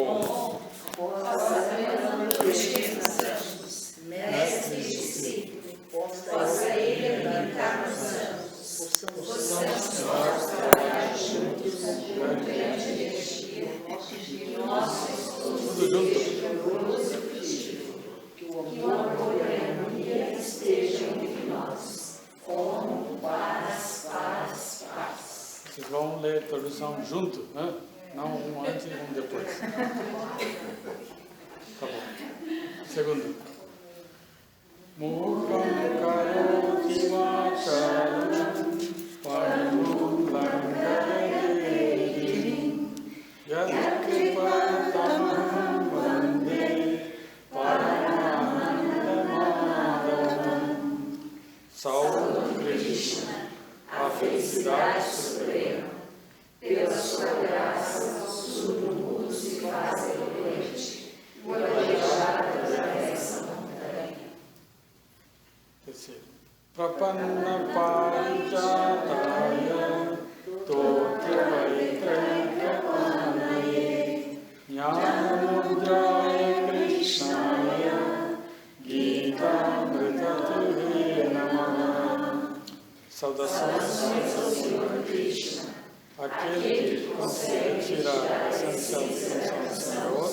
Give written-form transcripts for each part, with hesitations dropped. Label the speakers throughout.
Speaker 1: Om. Mestre e discípulo, possa ele habitar nos anos, possamos nós trabalhar juntos com grande energia e nosso estudo rigoroso e frutífero, que o amor e a harmonia estejam entre nós. Om, paz, paz, paz.
Speaker 2: Vocês vão ler a tradução junto, né? Não um antes e um depois. Tá bom. Segundo. Mukam karoti vacharam paramudam gayadevim yadkripatamaham vande paramanandamadavam. Saúde Krishna, a felicidade suprema, pela sua graça, surdo o mundo se faz eloquente, e o aleijado atravessa a montanha. Terceiro. Prapanna parijataya totra vaitraikapanaye jnanamudraya krishnaya gitamritatve namaha. Saudações ao Senhor Krishna, aquele que consegue tirar a essência do Senhor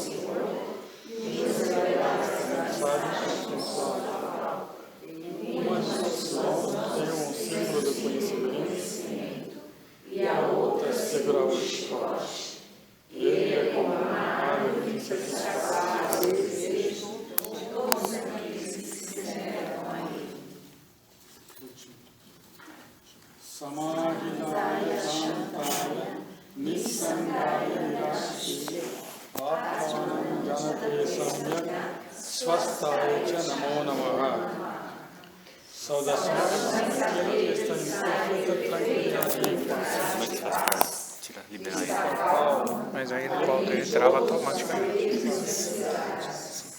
Speaker 2: e nos revelar as mensagens espiritual. Uma de suas mãos tem um símbolo do conhecimento e a outra segura o chicote. Ele é como uma árvore que satisfaz o desejo de todos aqueles que se conectam a ele. Samahidaya Shantaya Nisangaya Nirashya Atmanam Janate Samyak Swastaya Cha Namo Namaha. Saudações àquele que está em perfeita tranquilidade e paz.
Speaker 3: Tira, libera aí. Mas aí no volta ele trava automaticamente.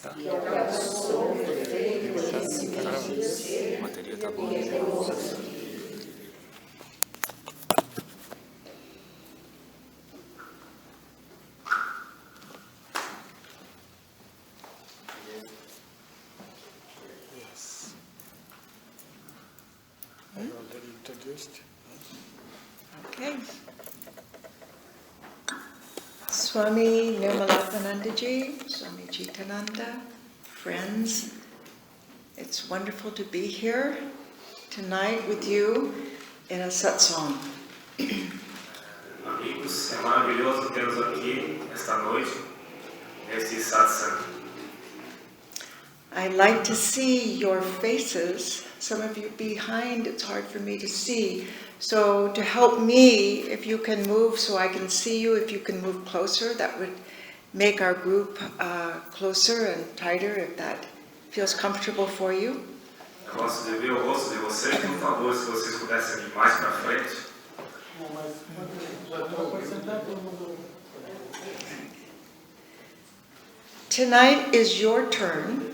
Speaker 3: Tá? A bateria tá boa.
Speaker 4: Okay. Swami Nirmalapanandaji, Swami Jitananda, friends, it's wonderful to be here tonight with you in a satsang.
Speaker 5: Amigos, é maravilhoso tê-los aqui esta noite, neste satsang.
Speaker 4: I like to see your faces. Some of you behind, it's hard for me to see. So to help me, if you can move so I can see you, if you can move closer, that would make our group closer and tighter, if that feels comfortable for you.
Speaker 5: Eu gosto de ver o rosto de vocês, por favor, se vocês pudessem vir mais para frente.
Speaker 4: Tonight is your turn.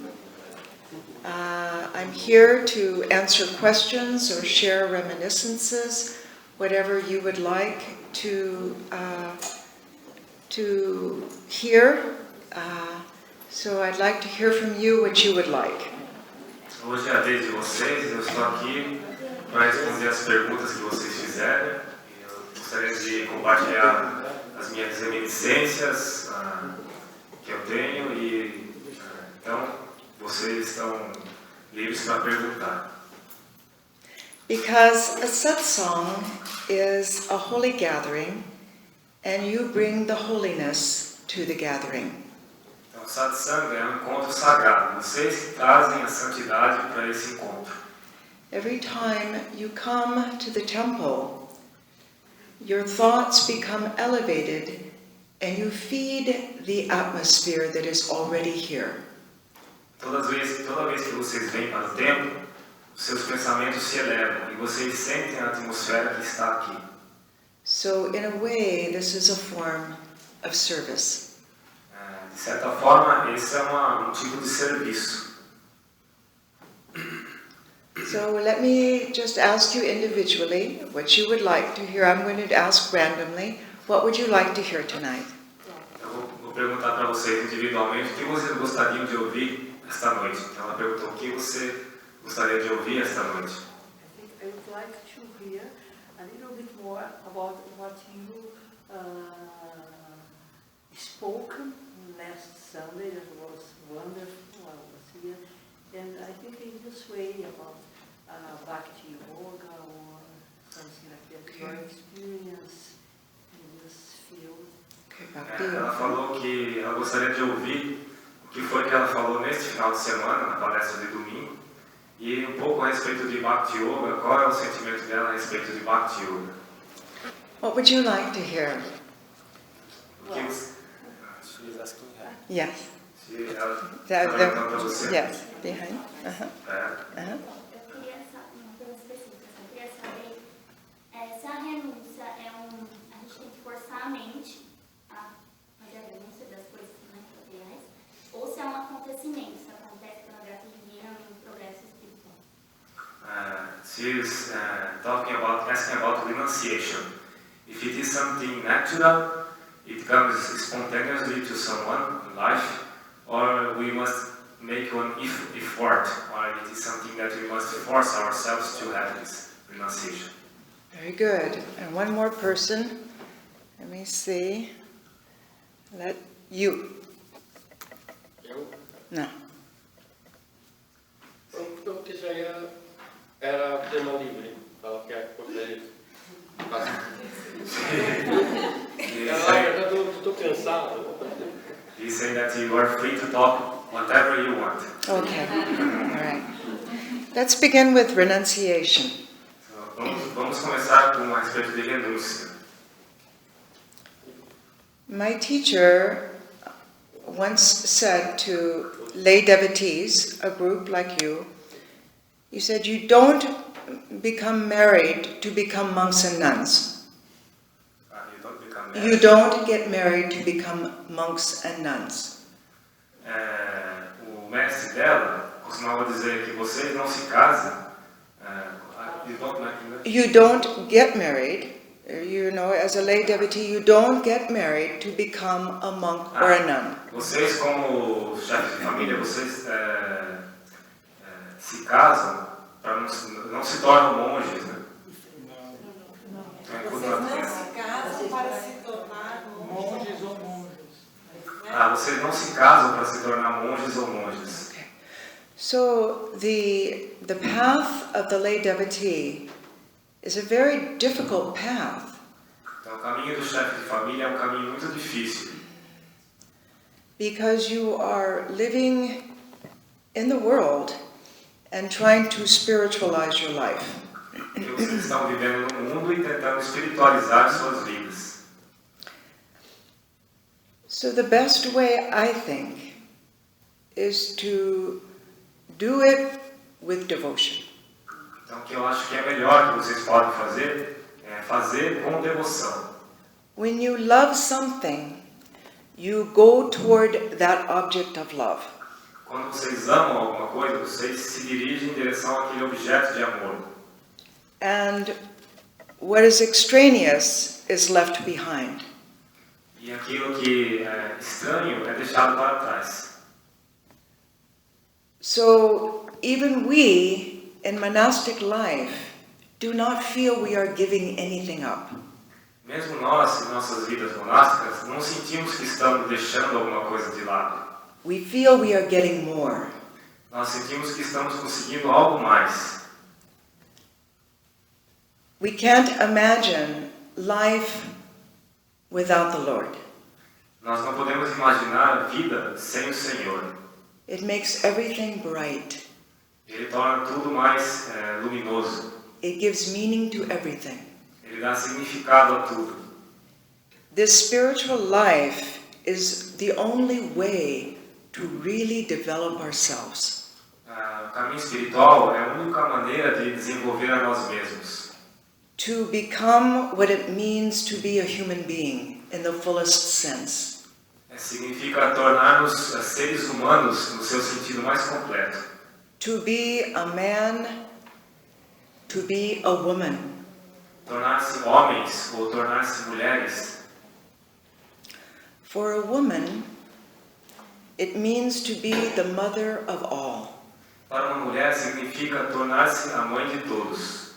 Speaker 4: I'm here to answer questions or share reminiscences, whatever you would like to hear. So I'd like to hear from you what you would like.
Speaker 5: Hoje é a vez de vocês, eu estou aqui para responder as perguntas que vocês fizeram. Eu gostaria de compartilhar as minhas reminiscências que eu tenho e então vocês estão livres para perguntar.
Speaker 4: Because a satsang is a holy gathering and you bring the holiness to the gathering.
Speaker 5: Então, o Satsanga é um encontro sagrado. Vocês trazem a santidade para esse encontro.
Speaker 4: Every time you come to the temple, your thoughts become elevated and you feed the atmosphere that is already here.
Speaker 5: Toda vez que vocês vêm para o templo, os seus pensamentos se elevam e vocês sentem a atmosfera que está aqui.
Speaker 4: So in a way, this is a form of service.
Speaker 5: De certa forma, esse é um tipo de serviço.
Speaker 4: So let me just ask you individually what you would like to hear. I'm going to ask randomly, what would you like to hear tonight?
Speaker 5: Eu vou perguntar para vocês individualmente o que vocês gostariam de ouvir esta noite. Então ela perguntou o que você gostaria de ouvir esta noite.
Speaker 1: I think I would like to hear a little bit more about what you spoke last Sunday. It was wonderful. I was here, and I think in this way about Bhakti Yoga or something like that. Your experience in this field.
Speaker 5: Ela falou que ela gostaria de ouvir o que foi que ela falou neste final de semana, na palestra de domingo, e um pouco a respeito de Bhakti Yoga. Qual é o sentimento dela a respeito de Bhakti Yoga?
Speaker 4: What would you like to hear?
Speaker 5: O que você...
Speaker 4: Yes.
Speaker 5: Se ela
Speaker 4: The,
Speaker 5: está perguntando para você.
Speaker 4: yes, behind.
Speaker 5: É.
Speaker 6: Eu queria saber, uma coisa específica, eu queria saber se a renúncia é a gente tem que forçar a mente a fazer a renúncia das coisas materiais, ou se é um acontecimento, se acontece pela graça divina no progresso espiritual.
Speaker 5: She's asking about renunciation. If it is something natural, it comes spontaneously to someone in life, or we must make one effort, or it is something that we must force ourselves to have this renunciation.
Speaker 4: Very good. And one more person. Let me see. Let you. No.
Speaker 7: Eu queria era tema livre. Ela quer poder. Eu estou cansado.
Speaker 5: He's saying that you are free to talk whatever you want.
Speaker 4: Okay. All right. Let's begin with renunciation.
Speaker 5: Vamos começar com a respeito de renúncia.
Speaker 4: My teacher once said to lay devotees, a group like you, he said, you don't become married to become monks and nuns. You don't get married to become monks and nuns.
Speaker 5: O mestre dela costumava dizer que vocês não se casam.
Speaker 4: You don't get married, you know, as a lay devotee, you don't get married to become a monk or a nun.
Speaker 5: Vocês, como chefes de família, vocês se casam para não se tornam monges, né?
Speaker 8: Vocês não se casam para se tornar monges ou monjas.
Speaker 5: Vocês não se casam para se tornar monges ou monjas.
Speaker 4: Okay. So the path of the lay devotee is a very difficult path.
Speaker 5: Então, o caminho do chefe de família é um caminho muito difícil.
Speaker 4: Because you are living in the world and trying to spiritualize your life.
Speaker 5: Porque vocês estão vivendo no mundo e tentando espiritualizar suas vidas.
Speaker 4: So the best way, I think, is to do it with devotion.
Speaker 5: Então, o que eu acho que é melhor que vocês podem fazer é fazer com devoção.
Speaker 4: When you love something, you go toward that object of love.
Speaker 5: Quando vocês amam alguma coisa, vocês se dirigem em direção àquele objeto de amor.
Speaker 4: And what is extraneous is left behind.
Speaker 5: E aquilo que é estranho é deixado para trás.
Speaker 4: So even we, in monastic life, do not feel we are giving anything up.
Speaker 5: Mesmo nós, em nossas vidas monásticas, não sentimos que estamos deixando alguma coisa de lado.
Speaker 4: We feel we are getting more.
Speaker 5: Nós sentimos que estamos conseguindo algo mais.
Speaker 4: We can't imagine life without the Lord.
Speaker 5: Nós não podemos imaginar a vida sem o Senhor.
Speaker 4: It makes everything bright.
Speaker 5: Ele torna tudo mais luminoso.
Speaker 4: It gives meaning to everything.
Speaker 5: Ele dá significado a tudo.
Speaker 4: This spiritual life is the only way to really develop ourselves.
Speaker 5: O caminho espiritual é a única maneira de desenvolver a nós mesmos.
Speaker 4: To become what it means to be a human being in the fullest sense.
Speaker 5: Significa tornar-nos seres humanos no seu sentido mais completo.
Speaker 4: To be a man, to be a woman.
Speaker 5: Tornar-se homens ou tornar-se mulheres.
Speaker 4: For a woman, it means to be the mother of all.
Speaker 5: Para uma mulher significa tornar-se a mãe de todos.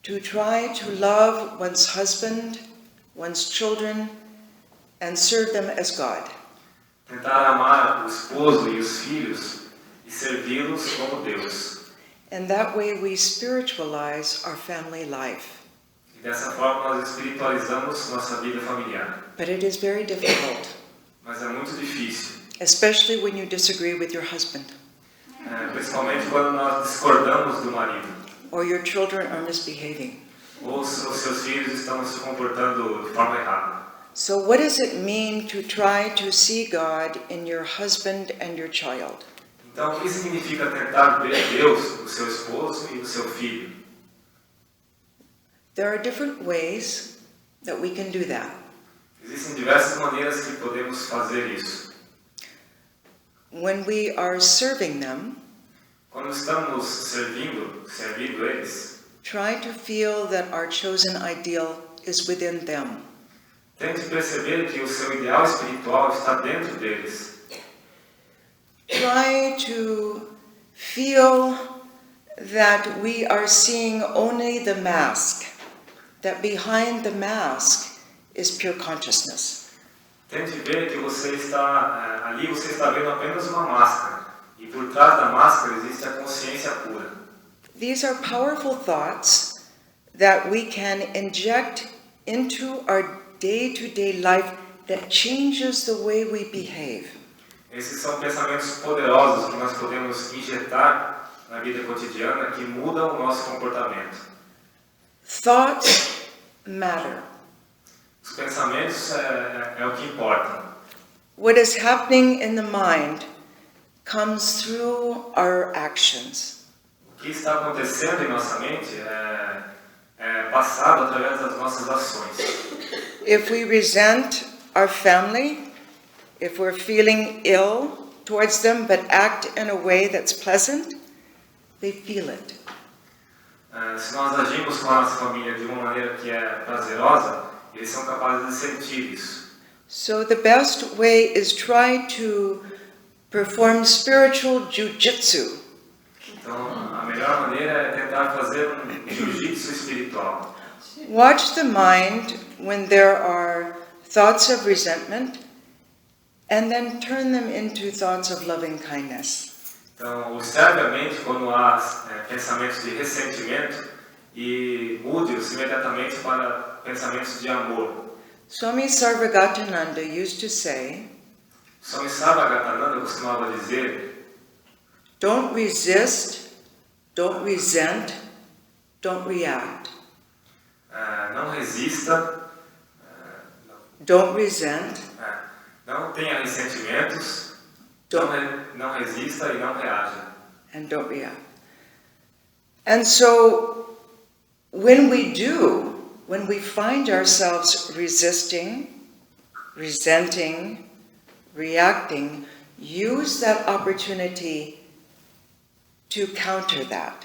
Speaker 4: To try to love one's husband, one's children, and serve them as God.
Speaker 5: Tentar amar o esposo e os filhos e servi-los como Deus.
Speaker 4: And that way we spiritualize our family life.
Speaker 5: E dessa forma nós espiritualizamos nossa vida familiar.
Speaker 4: But it is very difficult,
Speaker 5: Mas é muito difícil,
Speaker 4: especially when you disagree with your husband
Speaker 5: principalmente quando nós discordamos do marido.
Speaker 4: or your children are misbehaving.
Speaker 5: Ou os seus filhos estão se comportando de forma errada.
Speaker 4: So what does it mean to try to see God in your husband and your child?
Speaker 5: Então, o que significa tentar ver Deus no seu esposo e no seu filho?
Speaker 4: There are different ways that we can do that.
Speaker 5: Existem diversas maneiras que podemos fazer isso.
Speaker 4: When we are serving them,
Speaker 5: Quando estamos servindo eles,
Speaker 4: try to feel that our chosen ideal is within them.
Speaker 5: tente perceber que o seu ideal espiritual está dentro deles.
Speaker 4: Try to feel that we are seeing only the mask, that behind the mask is pure consciousness.
Speaker 5: Tente ver que ali você está vendo apenas uma máscara. E por trás da máscara existe a consciência pura.
Speaker 4: These are powerful thoughts that we can inject into our day-to-day life that changes the way we behave.
Speaker 5: Esses são pensamentos poderosos que nós podemos injetar na vida cotidiana que mudam o nosso comportamento.
Speaker 4: Thoughts matter.
Speaker 5: Os pensamentos é o que importa.
Speaker 4: What is happening in the mind comes through our actions.
Speaker 5: O que está acontecendo em nossa mente é passado através das nossas ações.
Speaker 4: If we resent our family, if we're feeling ill towards them but act in a way that's pleasant, they feel it.
Speaker 5: Se nós agimos com a nossa família de uma maneira que é prazerosa, eles são capazes de sentir isso.
Speaker 4: So the best way is try to perform spiritual jiu-jitsu.
Speaker 5: Então, a melhor maneira é tentar fazer jiu-jitsu espiritual.
Speaker 4: Watch the mind when there are thoughts of resentment and then turn them into thoughts of loving kindness.
Speaker 5: Então, observe a mente quando há pensamentos de ressentimento e mude-os imediatamente para pensamentos de amor.
Speaker 4: Swami Prabhavananda used to say,
Speaker 5: Swami Prabhavananda costumava dizer:
Speaker 4: don't resist, don't resent, don't react.
Speaker 5: Não resista,
Speaker 4: Don't resent,
Speaker 5: não tenha ressentimentos, não resista e não reaja.
Speaker 4: and don't react. And so, when we find ourselves resisting, resenting, reacting, use that opportunity to counter that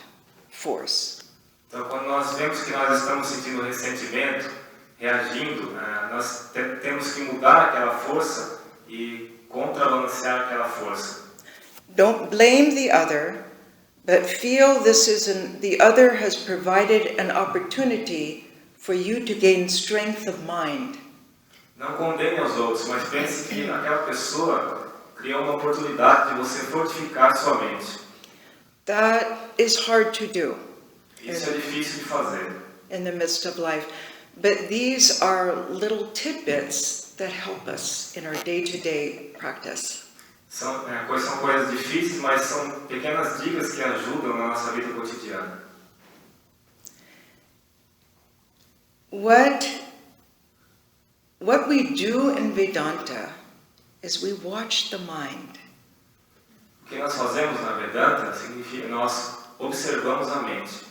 Speaker 4: force.
Speaker 5: Então, quando nós vemos que nós estamos sentindo ressentimento, reagindo, nós temos que mudar aquela força e contrabalancear aquela força.
Speaker 4: Don't blame the other, but feel the other has provided an opportunity for you to gain strength of mind.
Speaker 5: Não condene os outros, mas pense que aquela pessoa criou uma oportunidade de você fortificar sua mente.
Speaker 4: That is hard to do
Speaker 5: Isso é difícil de fazer.
Speaker 4: in the midst of life. But these are little tidbits that help us in our day-to-day practice.
Speaker 5: São coisas difíceis, mas são pequenas dicas que ajudam na nossa vida cotidiana.
Speaker 4: What we do in Vedanta is we watch the mind.
Speaker 5: O que nós fazemos na Vedanta significa nós observamos a mente.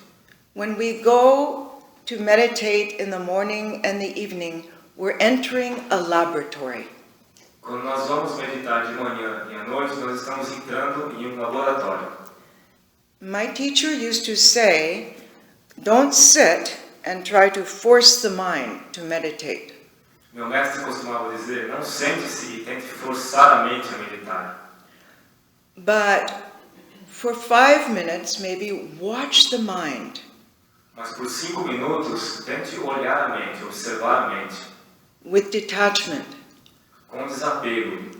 Speaker 4: When we go to meditate in the morning and the evening, we're entering a laboratory.
Speaker 5: Quando nós vamos meditar de manhã e à noite, nós estamos entrando em laboratório.
Speaker 4: My teacher used to say, don't sit and try to force the mind to meditate.
Speaker 5: Meu mestre costumava dizer, não sente-se e tente forçar a mente a meditar.
Speaker 4: But for 5 minutes, maybe watch the mind.
Speaker 5: Mas por 5 minutos, tente olhar a mente, observar a mente.
Speaker 4: With detachment.
Speaker 5: Com desapego.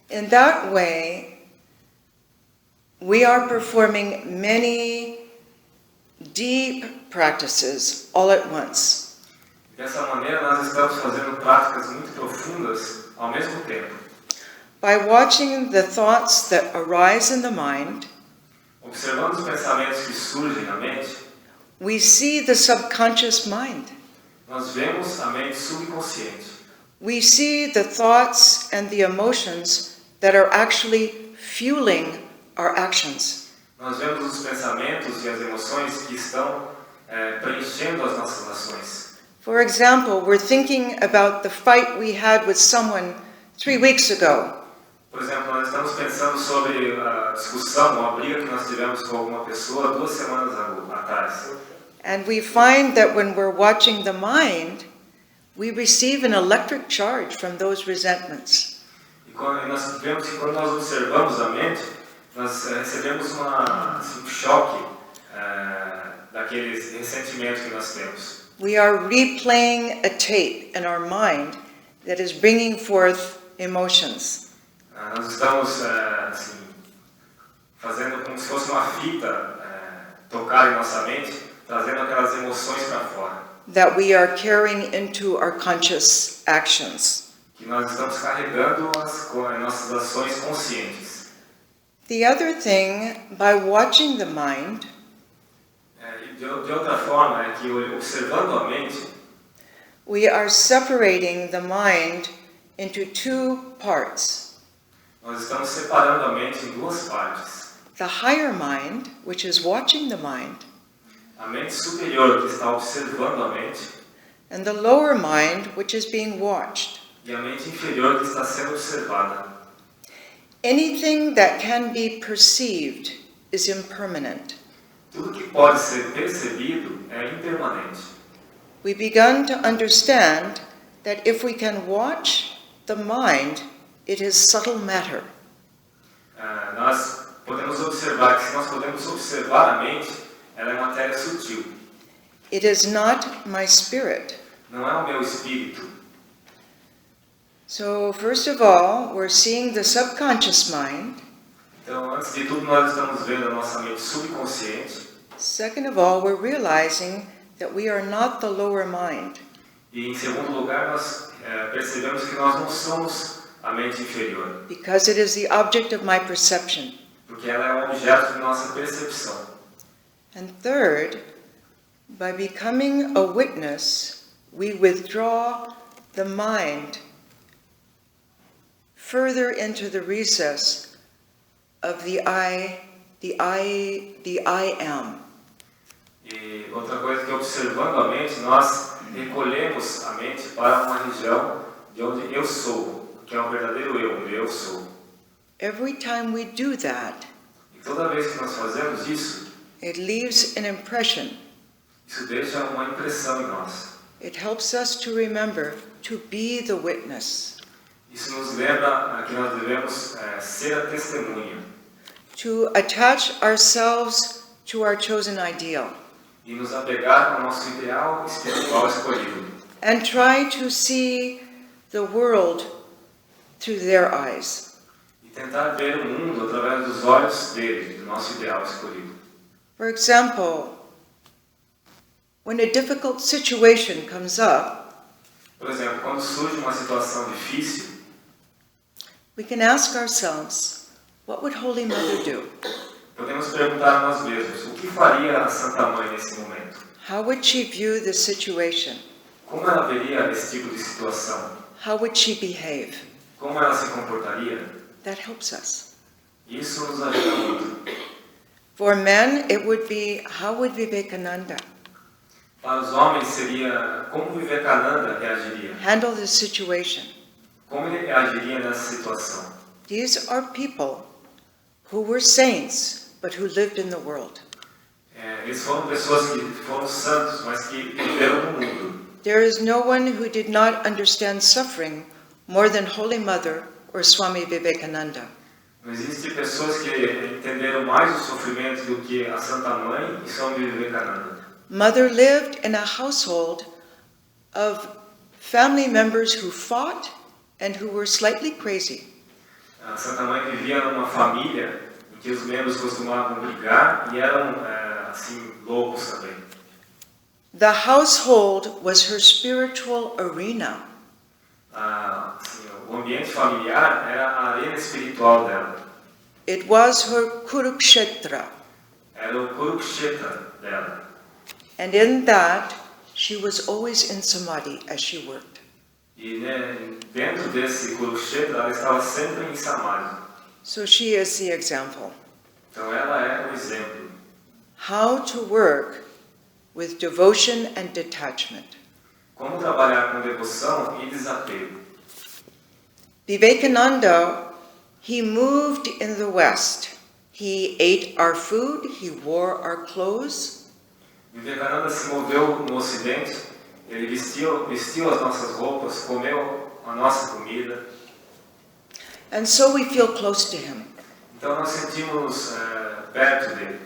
Speaker 4: In that way, we are performing many deep practices all at once.
Speaker 5: Dessa maneira, nós estamos fazendo práticas muito profundas ao mesmo tempo.
Speaker 4: By watching the thoughts that arise in the mind,
Speaker 5: observando os pensamentos que surgem na mente,
Speaker 4: we see the subconscious mind.
Speaker 5: Nós vemos a mente subconsciente.
Speaker 4: We see the thoughts and the emotions that are actually fueling our actions.
Speaker 5: Nós vemos os pensamentos e as emoções que estão preenchendo as nossas ações.
Speaker 4: For example, we're thinking about the fight we had with someone 3 weeks ago.
Speaker 5: Por exemplo, nós estamos pensando sobre a discussão, a briga que nós tivemos com alguma pessoa 2 semanas atrás.
Speaker 4: And we find that when we're watching the mind, we receive an electric charge from those resentments.
Speaker 5: E nós vemos que quando nós observamos a mente, nós recebemos um choque daquele ressentimento que nós temos.
Speaker 4: We are replaying a tape in our mind that is bringing forth emotions.
Speaker 5: Nós estamos fazendo como se fosse uma fita tocar em nossa mente, trazendo aquelas emoções para fora.
Speaker 4: That we are carrying into our conscious actions.
Speaker 5: Que nós estamos carregando as nossas ações conscientes.
Speaker 4: The other thing, by watching the mind,
Speaker 5: de outra forma, é que observando a mente,
Speaker 4: we are separating the mind into 2 parts.
Speaker 5: Nós estamos separando a mente em 2 partes.
Speaker 4: The higher mind, which is watching the mind,
Speaker 5: a mente superior que está observando a mente,
Speaker 4: and the lower mind, which is being watched.
Speaker 5: E a mente inferior que está sendo observada.
Speaker 4: Anything that can be perceived is impermanent.
Speaker 5: Tudo que pode ser percebido é impermanente.
Speaker 4: We begun to understand that if we can watch the mind, it is subtle matter.
Speaker 5: Nós podemos observar que se nós podemos observar a mente, ela é matéria sutil.
Speaker 4: It is not my spirit.
Speaker 5: Não é o meu espírito.
Speaker 4: So, first of all, we're seeing the subconscious mind.
Speaker 5: Então, antes de tudo, nós estamos vendo a nossa mente subconsciente.
Speaker 4: Second of all, we're realizing that we are not the lower mind.
Speaker 5: E em segundo lugar, nós percebemos que nós não somos a mente inferior.
Speaker 4: Because it is the object of my perception.
Speaker 5: Porque ela é um objeto de nossa percepção.
Speaker 4: And third, by becoming a witness, we withdraw the mind further into the recess of the I am.
Speaker 5: E outra coisa que observando a mente, nós recolhemos a mente para uma região de onde eu sou, que é o verdadeiro eu sou.
Speaker 4: Every time we do that,
Speaker 5: E toda vez que nós fazemos isso,
Speaker 4: it leaves an impression.
Speaker 5: isso deixa uma impressão em nós.
Speaker 4: It helps us to remember to be the witness.
Speaker 5: Isso nos lembra que nós devemos ser a testemunha.
Speaker 4: To attach ourselves to our chosen ideal.
Speaker 5: E nos apegar ao nosso ideal espiritual escolhido.
Speaker 4: And try to see the world through their eyes.
Speaker 5: E tentar ver o mundo através dos olhos dele, do nosso ideal escolhido.
Speaker 4: For example, when a difficult situation comes up,
Speaker 5: por exemplo, quando surge uma situação difícil,
Speaker 4: we can ask ourselves, what would Holy Mother do?
Speaker 5: podemos perguntar a nós mesmos, o que faria a Santa Mãe nesse momento?
Speaker 4: How would she view the situation?
Speaker 5: Como ela veria esse tipo de situação?
Speaker 4: How would she behave?
Speaker 5: Como ela se comportaria?
Speaker 4: That helps us.
Speaker 5: Isso nos ajuda muito.
Speaker 4: For men, it would be, how would Vivekananda
Speaker 5: Para os homens seria como Vivekananda reagiria?
Speaker 4: handle this situation?
Speaker 5: Como ele reagiria nessa situação?
Speaker 4: These are people who were saints, but who lived in the world.
Speaker 5: Eles foram pessoas que foram santos, mas que viveram no mundo.
Speaker 4: There is no one who did not understand suffering more than Holy Mother or Swami Vivekananda.
Speaker 5: Não existem pessoas que entenderam mais o sofrimento do que a Santa Mãe e Swami Vivekananda.
Speaker 4: Mother lived in a household of family members who fought and who were slightly crazy.
Speaker 5: A Santa Mãe vivia numa família em que os membros costumavam brigar e eram assim loucos também.
Speaker 4: The household was her spiritual arena.
Speaker 5: Assim, o ambiente familiar era a arena espiritual dela.
Speaker 4: It was her Kurukshetra.
Speaker 5: Era o Kurukshetra dela.
Speaker 4: And in that, she was always in samadhi as she worked.
Speaker 5: E dentro desse Kurukshetra, ela estava sempre em samadhi.
Speaker 4: So she is the example.
Speaker 5: Então ela é o exemplo.
Speaker 4: How to work with devotion and detachment.
Speaker 5: Como trabalhar com devoção e desapego.
Speaker 4: Vivekananda, he moved in the West. He ate our food, he wore our clothes.
Speaker 5: Vivekananda se moveu no Ocidente, ele vestiu as nossas roupas, comeu a nossa comida.
Speaker 4: And so we feel close to him.
Speaker 5: Então nós sentimos perto dele.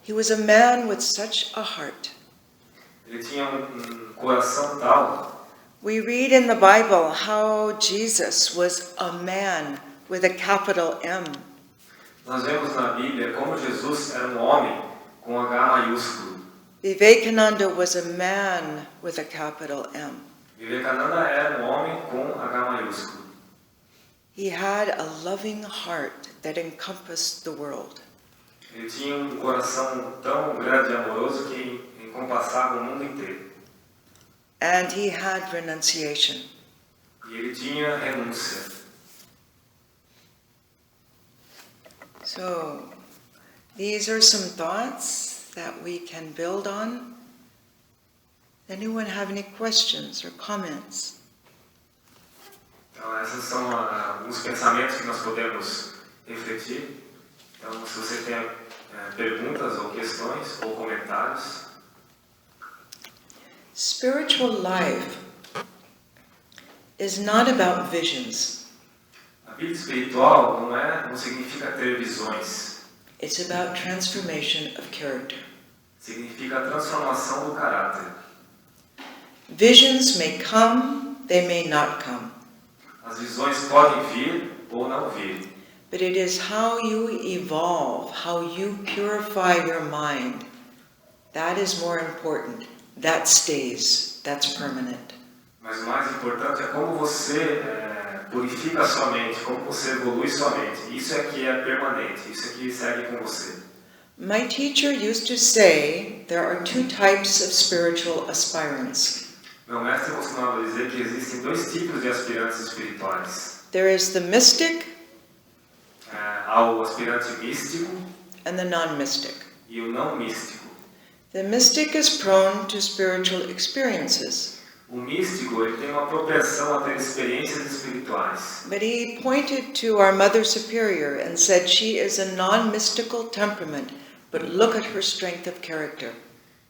Speaker 4: He was a man with such a heart.
Speaker 5: Ele tinha coração tal.
Speaker 4: We read in the Bible how Jesus was a man with a capital M.
Speaker 5: Nós vemos na Bíblia como Jesus era homem com H maiúsculo.
Speaker 4: Vivekananda was a man with a capital M.
Speaker 5: Vivekananda era homem com H maiúsculo.
Speaker 4: He had a loving heart that encompassed the world.
Speaker 5: Ele tinha coração tão grande e amoroso que encompassava o mundo inteiro.
Speaker 4: And he had renunciation.
Speaker 5: E ele tinha renúncia.
Speaker 4: So, these are some thoughts that we can build on. Anyone have any questions or comments?
Speaker 5: Então, esses são alguns pensamentos que nós podemos refletir. Então, se você tem perguntas ou questões ou comentários.
Speaker 4: Spiritual life is not about visions.
Speaker 5: A vida espiritual não significa ter visões.
Speaker 4: It's about transformation of character.
Speaker 5: Significa a transformação do caráter.
Speaker 4: Visions may come, they may not come.
Speaker 5: As visões podem vir ou não vir.
Speaker 4: But it is how you evolve, how you purify your mind. That is more important. That stays. That's permanent.
Speaker 5: Mas o mais importante é como você purifica a sua mente, como você evolui sua mente. Isso é que é permanente, isso é que segue com você.
Speaker 4: My teacher used to say there are two types of spiritual aspirants.
Speaker 5: Meu mestre costumava dizer que existem dois tipos de aspirantes espirituais.
Speaker 4: There is the mystic
Speaker 5: Há o aspirante místico
Speaker 4: and the non-mystic.
Speaker 5: e o não místico.
Speaker 4: The mystic is prone to spiritual experiences.
Speaker 5: O místico ele tem uma propensão a ter experiências espirituais.
Speaker 4: But he pointed to our Mother Superior and said she is a non-mystical temperament, but look at her strength of character.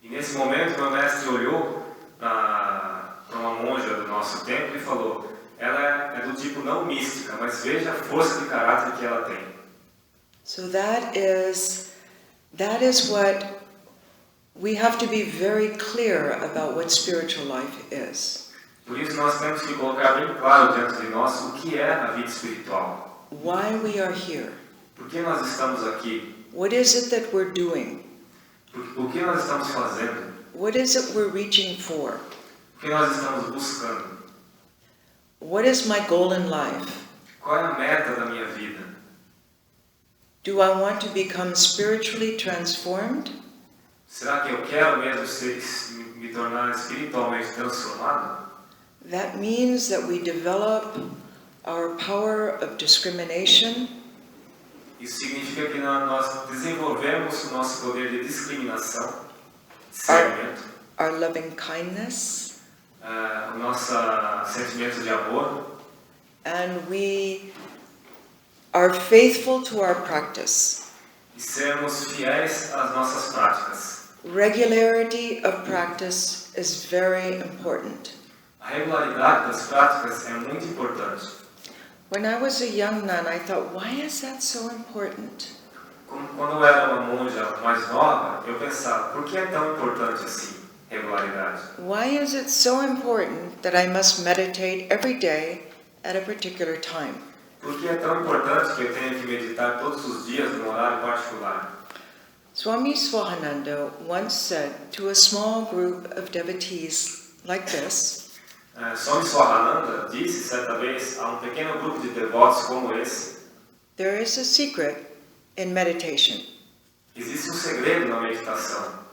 Speaker 5: E nesse momento meu mestre olhou para uma monja do nosso templo e falou: ela é do tipo não mística, mas veja a força de caráter que ela tem.
Speaker 4: So that is what we have to be very clear about what spiritual life is.
Speaker 5: Por isso nós temos que colocar bem claro dentro de nós o que é a vida espiritual.
Speaker 4: Why we are here.
Speaker 5: Por que nós estamos aqui?
Speaker 4: What is it that we're doing?
Speaker 5: O que nós estamos fazendo?
Speaker 4: What is it we're reaching for?
Speaker 5: O que nós estamos buscando?
Speaker 4: What is my goal in life?
Speaker 5: Qual é a meta da minha vida?
Speaker 4: Do I want to become spiritually transformed?
Speaker 5: Será que eu quero mesmo me tornar espiritualmente transformado?
Speaker 4: That means that we develop our power of discrimination.
Speaker 5: Isso significa que nós desenvolvemos o nosso poder de discriminação, discernimento,
Speaker 4: our loving kindness,
Speaker 5: o nosso sentimento de amor,
Speaker 4: and we are faithful to our practice.
Speaker 5: e sermos fiéis às nossas práticas.
Speaker 4: regularity of practice is very important.
Speaker 5: A regularidade das práticas é muito importante.
Speaker 4: When I was a young nun, I thought, why is that so important?
Speaker 5: Quando eu era uma monja mais nova, eu pensava, por que é tão importante assim, regularidade?
Speaker 4: Why is it so important that I must meditate every day at a particular time?
Speaker 5: Por que é tão importante que eu tenha que meditar todos os dias num horário particular?
Speaker 4: Swami Prabhavananda once said to a small group of devotees like this,
Speaker 5: Swami Prabhavananda disse certa vez a pequeno grupo de devotos como esse:
Speaker 4: there is a secret in meditation.
Speaker 5: existe segredo na meditação.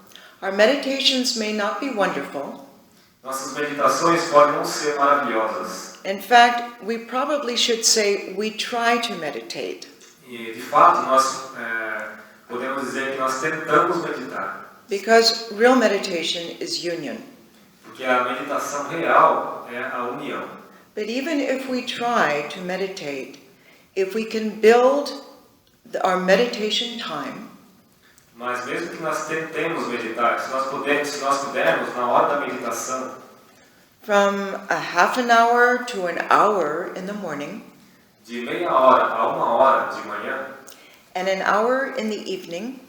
Speaker 4: Our meditations may not be wonderful.
Speaker 5: Nossas meditações podem não ser maravilhosas.
Speaker 4: In fact, we probably should say we try to meditate.
Speaker 5: E, de fato, nós podemos dizer que nós tentamos meditar.
Speaker 4: Because real meditation is union.
Speaker 5: Porque a meditação real é a união.
Speaker 4: But even if we try to meditate, if we can build our meditation time,
Speaker 5: Mas mesmo que nós tentemos meditar, se nós pudermos, na hora da meditação,
Speaker 4: from a half an hour to an hour in the morning,
Speaker 5: de meia hora a uma hora de manhã,
Speaker 4: and an hour in the evening,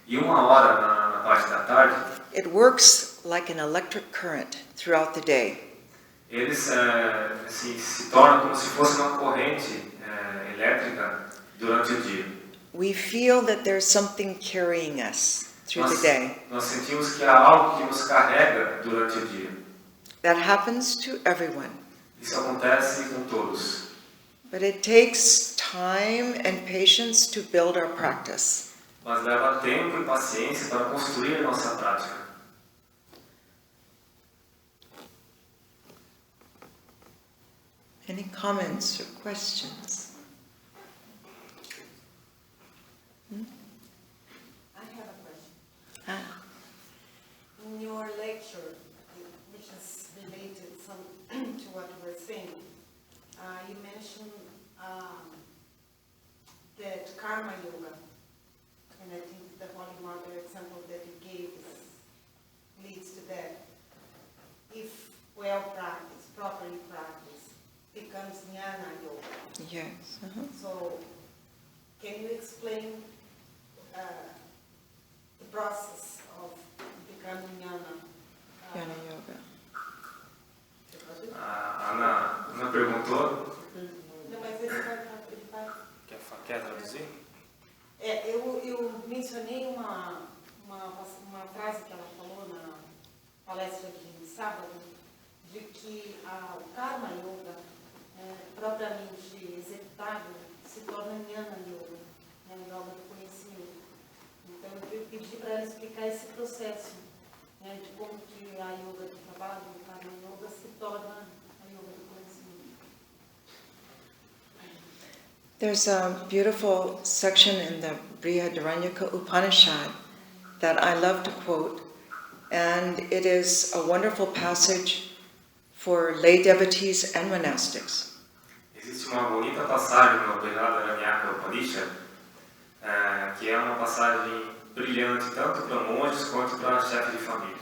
Speaker 5: e uma hora na parte da tarde,
Speaker 4: it works like an electric current throughout the day.
Speaker 5: eles se tornam como se fosse uma corrente elétrica durante o dia.
Speaker 4: We feel that there's something carrying us through the day.
Speaker 5: Nós sentimos que há algo que nos carrega durante o dia.
Speaker 4: That happens to everyone.
Speaker 5: Isso acontece com todos.
Speaker 4: But it takes time and patience to build our practice.
Speaker 5: Mas leva tempo e paciência para construir a nossa prática.
Speaker 4: Any comments or questions?
Speaker 8: I have a question.
Speaker 4: Ah.
Speaker 8: In your lecture, which is related to what you were saying, you mentioned that karma yoga, and I think the Holy Mother example that you gave leads to that. If well practiced, properly practiced, becomes jnana yoga.
Speaker 4: Yes.
Speaker 8: So, can you explain the process of becoming jnana?
Speaker 4: Jnana yoga.
Speaker 5: A Ana perguntou.
Speaker 8: Não, mas ele vai.
Speaker 5: Quer traduzir?
Speaker 8: Eu mencionei uma frase que ela falou na palestra de sábado, de que o Karma Yoga, propriamente executado, se torna Jnana Yoga, yoga do conhecimento. Então eu pedi para ela explicar esse processo, de como que a yoga do trabalho, o Karma Yoga, se torna a yoga do conhecimento.
Speaker 4: There's a beautiful section in the Pravrajika Upanishad that I love to quote, and it is a wonderful passage for lay devotees and monastics.
Speaker 5: Existe uma bonita passagem no Pravrajika Upanishad, que é uma passagem brilhante tanto para monges quanto para chefes de família.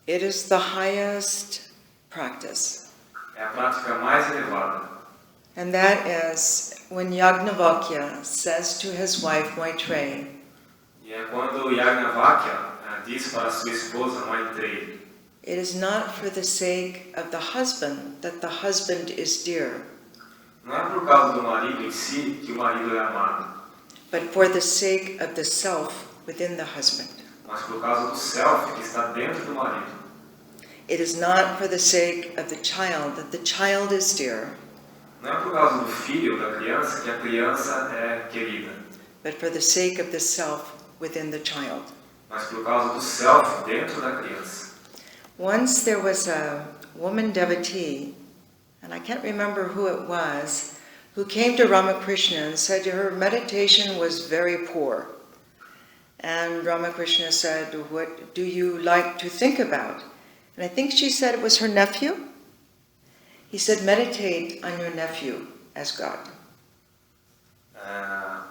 Speaker 4: It is the highest practice.
Speaker 5: É a prática mais elevada.
Speaker 4: And that is when Yajnavalkya says to his wife Maitreyi,
Speaker 5: E é quando Yajnavalkya diz para sua esposa Maitreyi:
Speaker 4: it is not for the sake of the husband that the husband is dear,
Speaker 5: não é por causa do marido em si que o marido é amado,
Speaker 4: but for the sake of the self within the husband.
Speaker 5: mas por causa do self que está dentro do marido.
Speaker 4: It is not for the sake of the child that the child is dear,
Speaker 5: Não é por causa do filho, da criança, que a criança é querida,
Speaker 4: but for the sake of the self within the child.
Speaker 5: mas por causa do self dentro da criança.
Speaker 4: Once there was a woman devotee, and I can't remember who it was, who came to Ramakrishna and said her meditation was very poor. And Ramakrishna said, what do you like to think about? And I think she said it was her nephew. He said, meditate on your nephew as God.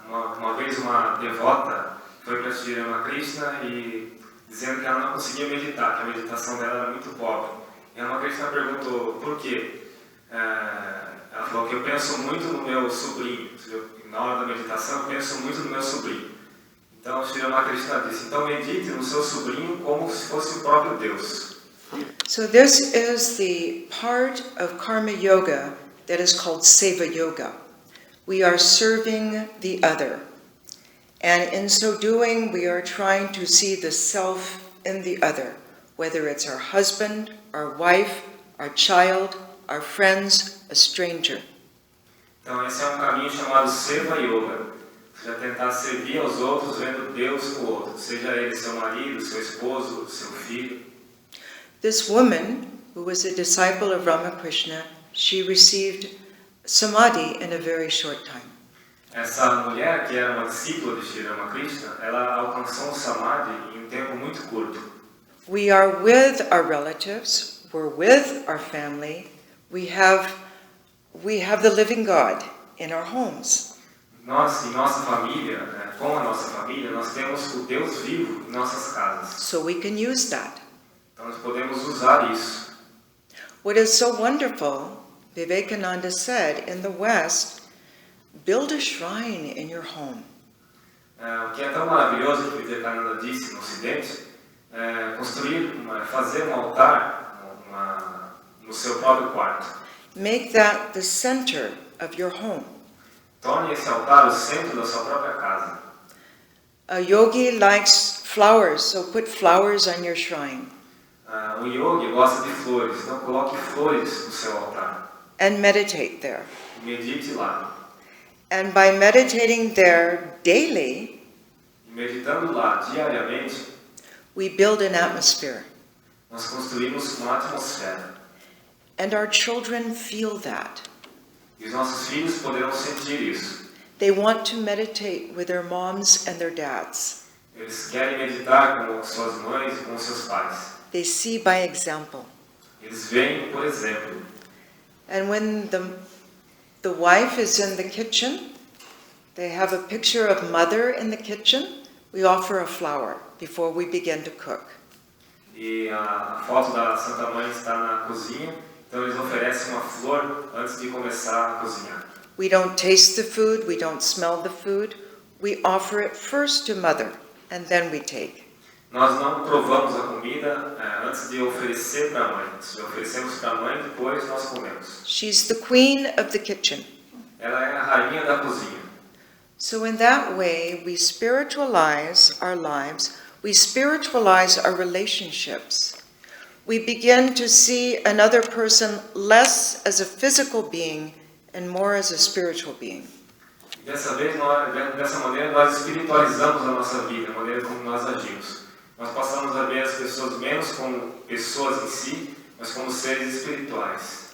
Speaker 5: Uma vez uma devota foi para Sri Ramakrishna e dizendo que ela não conseguia meditar, que a meditação dela era muito pobre. E a Ramakrishna perguntou por quê. Ela falou que eu penso muito no meu sobrinho. Na hora da meditação, eu penso muito no meu sobrinho. Então, Sri Ramakrishna disse, então medite no seu sobrinho como se fosse o próprio Deus.
Speaker 4: So this is the part of karma yoga that is called seva yoga. We are serving the other. And in so doing, we are trying to see the self in the other, whether it's our husband, our wife, our child, our friends, a stranger.
Speaker 5: Então, esse é um caminho chamado seva yoga. Ou seja, tentar servir aos outros vendo Deus no outro, seja ele seu marido, seu esposo, seu filho.
Speaker 4: This woman, who was a disciple of Ramakrishna, she received samadhi in a very short time.
Speaker 5: Essa mulher, que era uma discípula de Sri Ramakrishna, ela alcançou um samadhi em um tempo muito curto.
Speaker 4: We are with our relatives, we're with our family, we have the living God in our homes.
Speaker 5: Nós, em nossa família, com a nossa família, nós temos o Deus vivo em nossas casas.
Speaker 4: So we can use that.
Speaker 5: Então nós podemos usar isso.
Speaker 4: What is so wonderful, Vivekananda said, in the West, build a shrine in your home.
Speaker 5: O que é tão maravilhoso que Vivekananda disse no Ocidente, fazer um altar no seu próprio quarto.
Speaker 4: Make that the center of your home.
Speaker 5: Torne esse altar o centro da sua própria casa.
Speaker 4: A yogi likes flowers, so put flowers on your shrine.
Speaker 5: Yogi gosta de flores, então coloque flores no seu altar.
Speaker 4: And meditate there.
Speaker 5: Medite lá.
Speaker 4: And by meditating there daily,
Speaker 5: E meditando lá diariamente,
Speaker 4: we build an atmosphere.
Speaker 5: nós construímos uma atmosfera.
Speaker 4: And our children feel that.
Speaker 5: E os nossos filhos poderão sentir isso.
Speaker 4: They want to meditate with their moms and their dads.
Speaker 5: Eles querem meditar com suas mães e com seus pais.
Speaker 4: They see by example.
Speaker 5: Eles veem, por exemplo.
Speaker 4: And when the wife is in the kitchen, they have a picture of mother in the kitchen, we offer a flower before we begin to cook.
Speaker 5: E a foto da Santa Mãe está na cozinha, então eles oferecem uma flor antes de começar a cozinhar.
Speaker 4: We don't taste the food, we don't smell the food, we offer it first to mother, and then we take.
Speaker 5: Nós não provamos a comida antes de oferecer para a mãe. Se oferecemos para a mãe, depois nós comemos.
Speaker 4: She's the queen of the kitchen.
Speaker 5: Ela é a rainha da cozinha.
Speaker 4: So in that way, we spiritualize our lives, we spiritualize our relationships. We begin to see another person less as a physical being and more as a spiritual being.
Speaker 5: Dessa maneira, nós espiritualizamos a nossa vida, a maneira como nós agimos. Nós passamos a ver as pessoas menos como pessoas em si, mas como seres espirituais.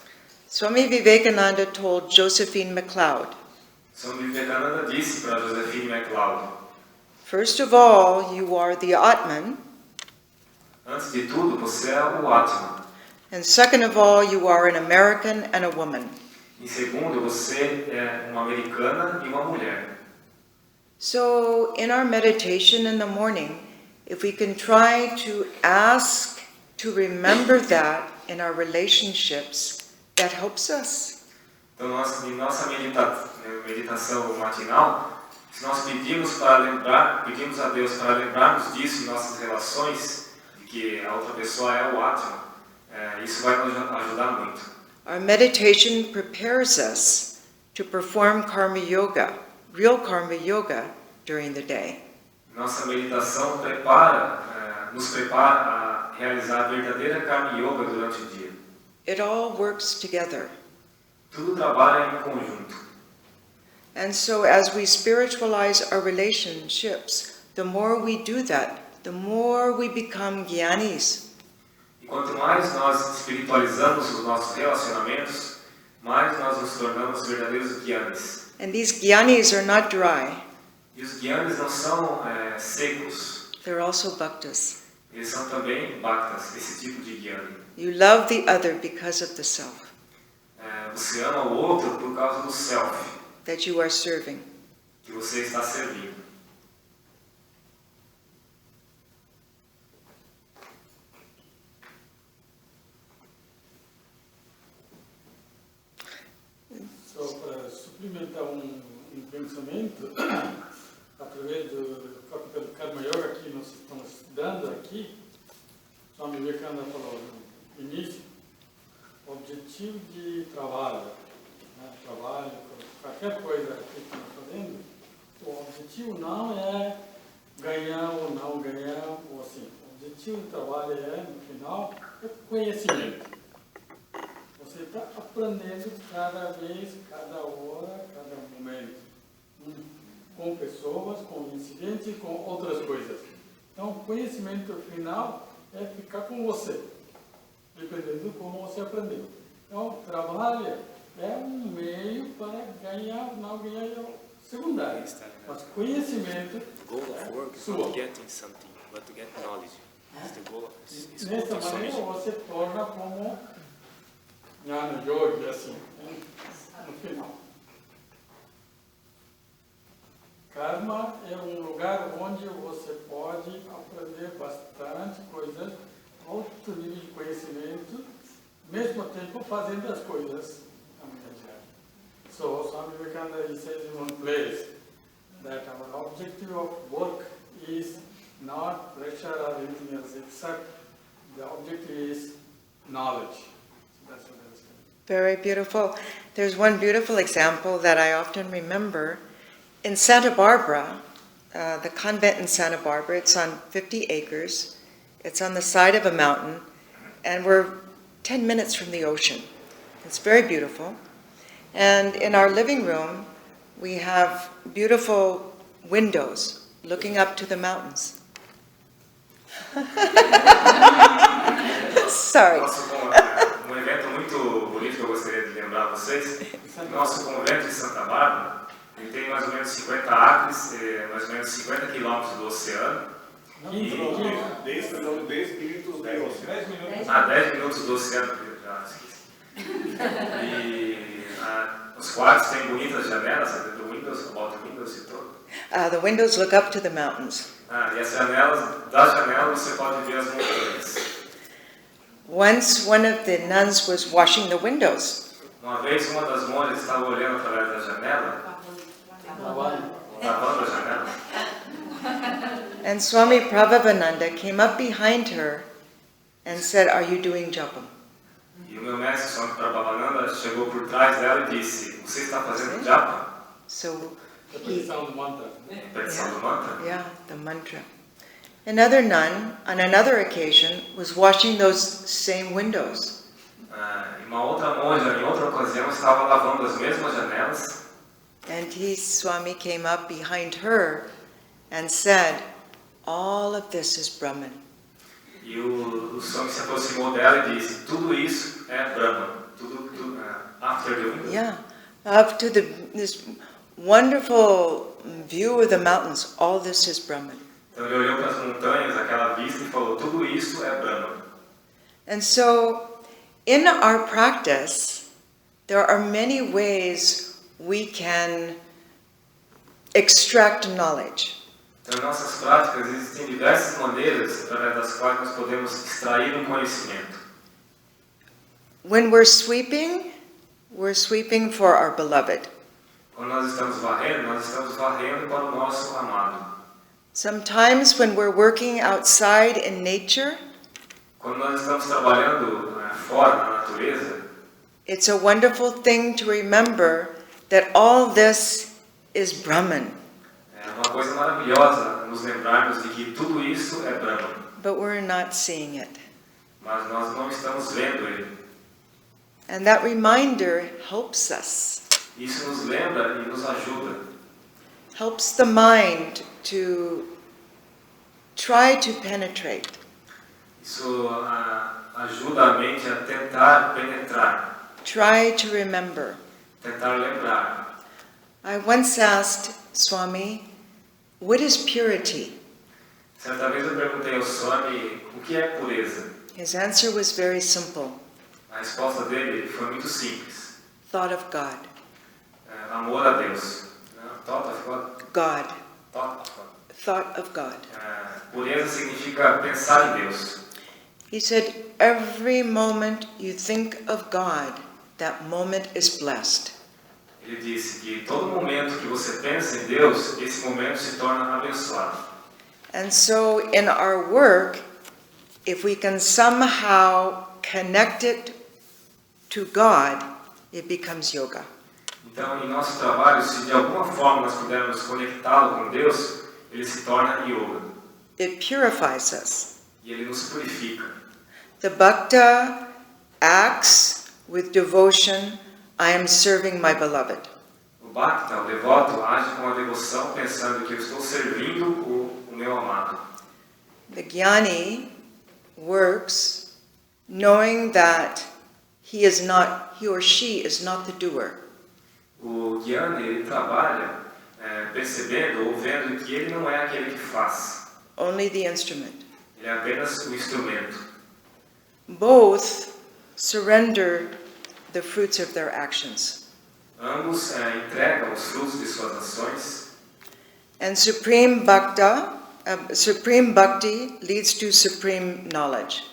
Speaker 4: Swami Vivekananda told Josephine MacLeod,
Speaker 5: Swami Prabhavananda disse para Josephine MacLeod,
Speaker 4: first of all, you are the Atman,
Speaker 5: antes de tudo, você é o Atman.
Speaker 4: and second of all, you are an American and a woman.
Speaker 5: Em segundo, você é uma americana e uma mulher.
Speaker 4: So in our meditation in the morning, if we can try to ask to remember that in our relationships, that helps us.
Speaker 5: Então, em nossa meditação matinal, se nós pedimos a Deus para lembrarmos disso em nossas relações, de que a outra pessoa é o Atman, isso vai nos ajudar muito.
Speaker 4: Our meditation prepares us to perform karma yoga, real karma yoga, during the day.
Speaker 5: Nossa meditação nos prepara a realizar a verdadeira karma yoga durante o dia.
Speaker 4: It all works together.
Speaker 5: Tudo trabalha em conjunto.
Speaker 4: And so as we spiritualize our relationships, the more we do that, the more we become jnanis.
Speaker 5: E quanto mais nós espiritualizamos os nossos relacionamentos, mais nós nos tornamos verdadeiros jnanis.
Speaker 4: And these jnanis are not dry.
Speaker 5: E os jnanis não são secos.
Speaker 4: They're also bhaktas.
Speaker 5: Eles são também bhaktas, esse tipo de jnani.
Speaker 4: You love the other because of the self
Speaker 5: Você ama o outro por causa do self
Speaker 4: that you are serving.
Speaker 5: que você está servindo.
Speaker 2: experimentar um pensamento através do capítulo Karma Yoga que nós estamos estudando aqui. Swami Prabhavananda falou no início, o objetivo de trabalho, né? Trabalho, qualquer coisa que estamos fazendo, o objetivo não é ganhar ou não ganhar, ou assim. O objetivo do trabalho é, no final, é conhecimento. Você está aprendendo cada vez, cada hora, cada momento, com pessoas, com incidentes e com outras coisas. Então, o conhecimento final é ficar com você, dependendo de como você aprendeu. Então, o trabalho é um meio para ganhar ou não ganhar, é secundário. Mas conhecimento
Speaker 9: The goal of work is not getting something, but to get knowledge. It's the goal of
Speaker 2: Nessa maneira, você torna como Jnana Yogi, assim, no final. Karma é um lugar onde você pode aprender bastante coisas, alto nível de conhecimento, mesmo tempo fazendo as coisas. So, Swami Prabhavananda says in one place that our objective of work is not pressure or anything else, except the objective is knowledge. So that's what I was saying.
Speaker 4: Very beautiful. There's one beautiful example that I often remember. In Santa Bárbara, the convent in Santa Bárbara, it's on 50 acres. It's on the side of a mountain, and we're 10 minutes from the ocean. It's very beautiful. And in our living room, we have beautiful windows looking up to the mountains. Sorry.
Speaker 5: Evento muito bonito que eu gostaria de lembrar a vocês. Nosso convento de Santa Bárbara, ele tem mais ou menos 50 acres, mais ou menos 50 quilômetros do oceano.
Speaker 10: 10 minutos do oceano.
Speaker 5: 10 minutos do oceano, já esqueci. E os quartos têm bonitas janelas, the windows, about the windows e tudo.
Speaker 4: The windows look up to the mountains.
Speaker 5: E as janelas, das janelas você pode ver as montanhas.
Speaker 4: Once one of the nuns was washing the windows.
Speaker 5: Uma vez uma das monjas estava olhando através da janela, lavando a janela.
Speaker 4: And Swami Prabhavananda came up behind her and said, "Are you doing japam?"
Speaker 5: E o meu mestre, Swami Prabhavananda, chegou por trás dela e disse: "Você está fazendo japa?"
Speaker 4: So
Speaker 2: Repetição do mantra.
Speaker 5: Repetição do mantra.
Speaker 4: yeah, the mantra. Another nun, on another occasion, was washing those same windows.
Speaker 5: E uma outra monja, em outra ocasião, estava lavando as mesmas janelas.
Speaker 4: And Swami came up behind her and said, "All of this is Brahman."
Speaker 5: E o Swami se aproximou dela e disse: "Tudo isso é Brahman. Tudo after the window."
Speaker 4: Yeah, up to this wonderful view of the mountains, all this is Brahman.
Speaker 5: Então ele olhou para as montanhas, aquela vista, e falou: "Tudo isso é Brahman."
Speaker 4: And so, in our practice, there are many ways we can extract knowledge.
Speaker 5: Então, em nossas práticas existem diversas maneiras através das quais nós podemos extrair conhecimento.
Speaker 4: When we're sweeping for our beloved.
Speaker 5: Quando nós estamos varrendo para o nosso amado.
Speaker 4: Sometimes when we're working outside in nature,
Speaker 5: quando nós estamos trabalhando fora na natureza,
Speaker 4: it's a wonderful thing to remember that all this is Brahman.
Speaker 5: É uma coisa maravilhosa nos lembrarmos de que tudo isso é Brahman.
Speaker 4: But we're not seeing it.
Speaker 5: Mas nós não estamos vendo ele.
Speaker 4: And that reminder helps us.
Speaker 5: Isso nos lembra e nos ajuda.
Speaker 4: Helps the mind to try to penetrate.
Speaker 5: Isso ajuda a mente a tentar penetrar.
Speaker 4: Try to remember.
Speaker 5: Tentar lembrar.
Speaker 4: I once asked Swami, what is purity?
Speaker 5: Certa vez eu perguntei ao Swami o que é pureza.
Speaker 4: His answer was very simple.
Speaker 5: A resposta dele foi muito simples.
Speaker 4: Thought of God.
Speaker 5: Amor a Deus. Thought of God.
Speaker 4: God.
Speaker 5: Thought of God.
Speaker 4: Thought of God.
Speaker 5: Pureza significa pensar em Deus.
Speaker 4: He said, every moment you think of God, that moment is blessed.
Speaker 5: Ele disse que todo momento que você pensa em Deus, esse momento se torna abençoado.
Speaker 4: And so in our work, if we can somehow connect it to God, it becomes yoga.
Speaker 5: Então, em nosso trabalho, se de alguma forma nós pudermos conectá-lo com Deus, ele se torna yoga.
Speaker 4: It purifies us.
Speaker 5: E ele nos purifica.
Speaker 4: The bhakta acts with devotion, I am serving my beloved.
Speaker 5: O bhakta, o devoto, age com a devoção pensando que eu estou servindo o meu amado.
Speaker 4: The jnani works knowing that he or she is not the doer.
Speaker 5: O jnani, ele trabalha percebendo ou vendo que ele não é aquele que faz.
Speaker 4: Only the instrument.
Speaker 5: Ele é apenas o instrumento.
Speaker 4: Both surrender the fruits of their actions.
Speaker 5: Ambos entregam os frutos de suas ações.
Speaker 4: And supreme bhakti leads to supreme knowledge.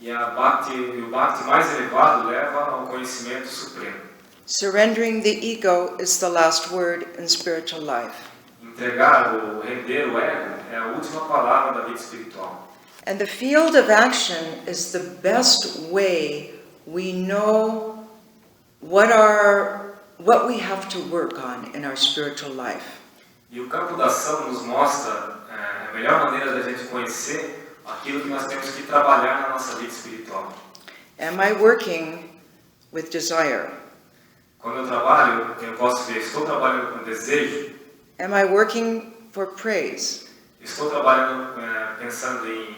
Speaker 5: E o bhakti mais elevado leva ao conhecimento supremo.
Speaker 4: Surrendering the ego is the last word in spiritual life.
Speaker 5: Entregar ou render o ego é a última palavra da vida espiritual.
Speaker 4: And the field of action is the best way we know what we have to work on in our spiritual life.
Speaker 5: E o campo da ação nos mostra a melhor maneira da gente conhecer aquilo que nós temos que trabalhar na nossa vida espiritual.
Speaker 4: Am I working with desire?
Speaker 5: Quando eu trabalho, eu posso ver, estou trabalhando com desejo.
Speaker 4: Am I working for praise?
Speaker 5: Estou trabalhando pensando em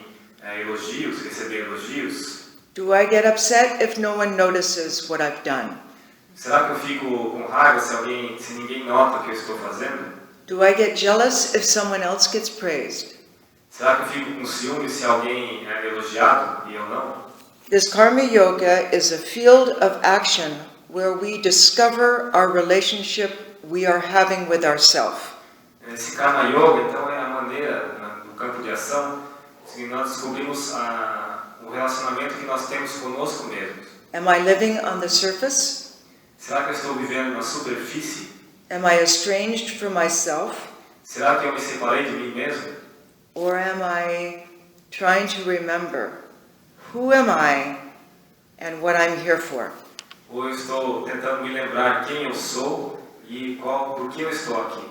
Speaker 5: elogios, receber elogios.
Speaker 4: Do I get upset if no one notices what I've done?
Speaker 5: Será que eu fico com raiva se ninguém nota o que eu estou fazendo?
Speaker 4: Do I get jealous if someone else gets praised?
Speaker 5: Será que eu fico com ciúme se alguém é elogiado e eu não?
Speaker 4: This Karma Yoga is a field of action where we discover our relationship we are having with ourself.
Speaker 5: Esse Karma Yoga, então, é a maneira, no campo de ação, que nós descobrimos o relacionamento que nós temos conosco mesmos.
Speaker 4: Am I living on the surface?
Speaker 5: Será que eu estou vivendo na superfície?
Speaker 4: Am I estranged from myself?
Speaker 5: Será que eu me separei de mim mesmo?
Speaker 4: Or am I trying to remember who am I and what I'm here for?
Speaker 5: Ou eu estou tentando me lembrar quem eu sou e por que eu estou aqui?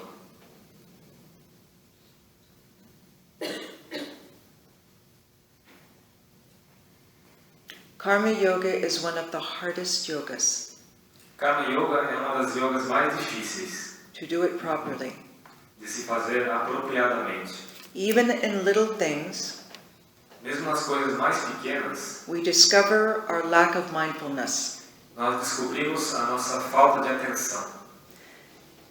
Speaker 4: Karma Yoga is one of the hardest yogas.
Speaker 5: Karma Yoga é uma das yogas mais difíceis
Speaker 4: to do it properly.
Speaker 5: De se fazer apropriadamente.
Speaker 4: Even in little things,
Speaker 5: mesmo nas coisas mais pequenas,
Speaker 4: we discover our lack of mindfulness.
Speaker 5: Nós descobrimos a nossa falta de atenção.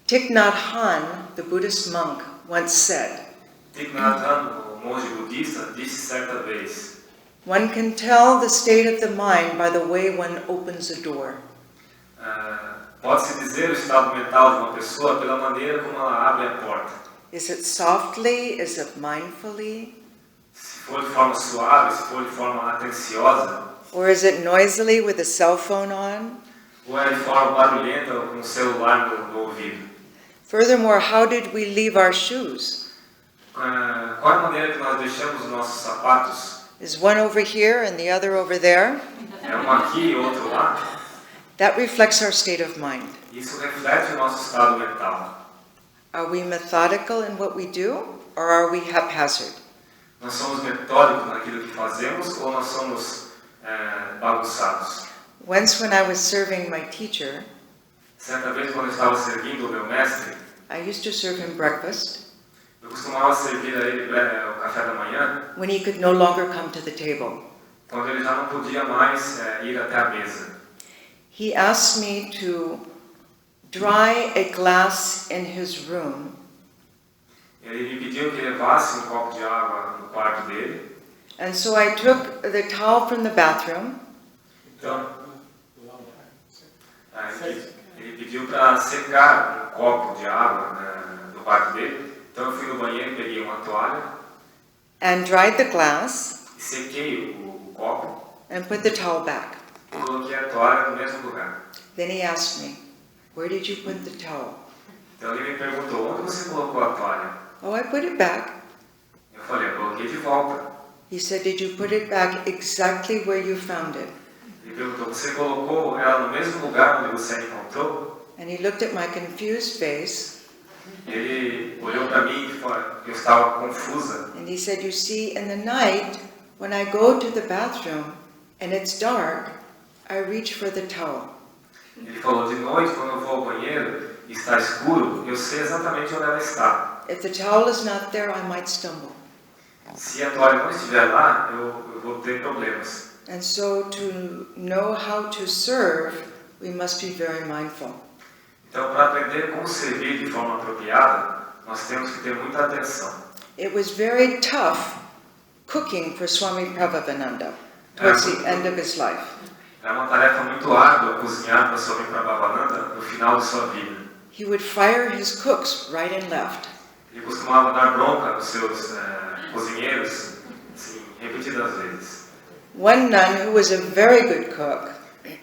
Speaker 4: Thich Nhat Hanh, the Buddhist monk, once said,
Speaker 5: Thich Nhat Hanh, o monge budista, disse certa vez,
Speaker 4: one can tell the state of the mind by the way one opens a door.
Speaker 5: Pode-se dizer o estado mental de uma pessoa pela maneira como ela abre a porta.
Speaker 4: Is it softly? Is it mindfully?
Speaker 5: Se for de forma suave, se for de forma atenciosa.
Speaker 4: Or is it noisily with a cell phone on?
Speaker 5: Ou é de forma barulhenta ou com o celular no ouvido.
Speaker 4: Furthermore, how did we leave our shoes?
Speaker 5: Qual é a maneira que nós deixamos os nossos sapatos?
Speaker 4: Is one over here and the other over there?
Speaker 5: É um aqui e outro lá.
Speaker 4: That reflects our state of mind.
Speaker 5: Isso reflete o nosso estado mental.
Speaker 4: Are we methodical in what we do, or are we haphazard?
Speaker 5: Nós somos metódicos naquilo que fazemos ou nós somos bagunçados?
Speaker 4: Once when I was serving my teacher,
Speaker 5: certa vez quando eu estava servindo o meu mestre,
Speaker 4: I used to serve him breakfast.
Speaker 5: Eu costumava servir a ele o café da manhã.
Speaker 4: When he could no longer come to the table.
Speaker 5: Quando ele já não podia mais ir até a mesa.
Speaker 4: He asked me to dry a glass in his room.
Speaker 5: Ele me pediu que levasse copo de água no quarto dele.
Speaker 4: And so I took the towel from the bathroom.
Speaker 5: Então, ele pediu para secar copo de água no quarto dele. Então eu fui no banheiro, peguei uma toalha.
Speaker 4: And dried the glass.
Speaker 5: E sequei o copo.
Speaker 4: And put the towel back.
Speaker 5: E coloquei a toalha no mesmo lugar.
Speaker 4: Then he asked me, where did you put the towel?
Speaker 5: Então ele me perguntou, onde você colocou a toalha?
Speaker 4: Oh, I put it back.
Speaker 5: Eu falei, eu coloquei de volta.
Speaker 4: He said, did you put it back exactly where you found it?
Speaker 5: Ele perguntou, você colocou ela no mesmo lugar onde você a encontrou?
Speaker 4: And he looked at my confused face.
Speaker 5: Ele olhou para mim e falou, eu estava confusa.
Speaker 4: And he said, you see, in the night, when I go to the bathroom and it's dark, I reach for the towel.
Speaker 5: Ele falou, de noite, quando eu vou ao banheiro e está escuro, eu sei exatamente onde ela está.
Speaker 4: If the towel is not there, I might stumble.
Speaker 5: Se a toalha não estiver lá, eu vou ter problemas.
Speaker 4: And so to know how to serve, we must be very mindful.
Speaker 5: Então, para aprender como servir de forma apropriada, nós temos que ter muita atenção.
Speaker 4: It was very tough cooking for Swami Prabhavananda towards the end of his life.
Speaker 5: É uma tarefa muito árdua cozinhar para Swami Prabhavananda no final de sua vida.
Speaker 4: He would fire his cooks right and left.
Speaker 5: Ele costumava dar bronca nos seus cozinheiros, assim, repetidas vezes.
Speaker 4: One nun who was a very good cook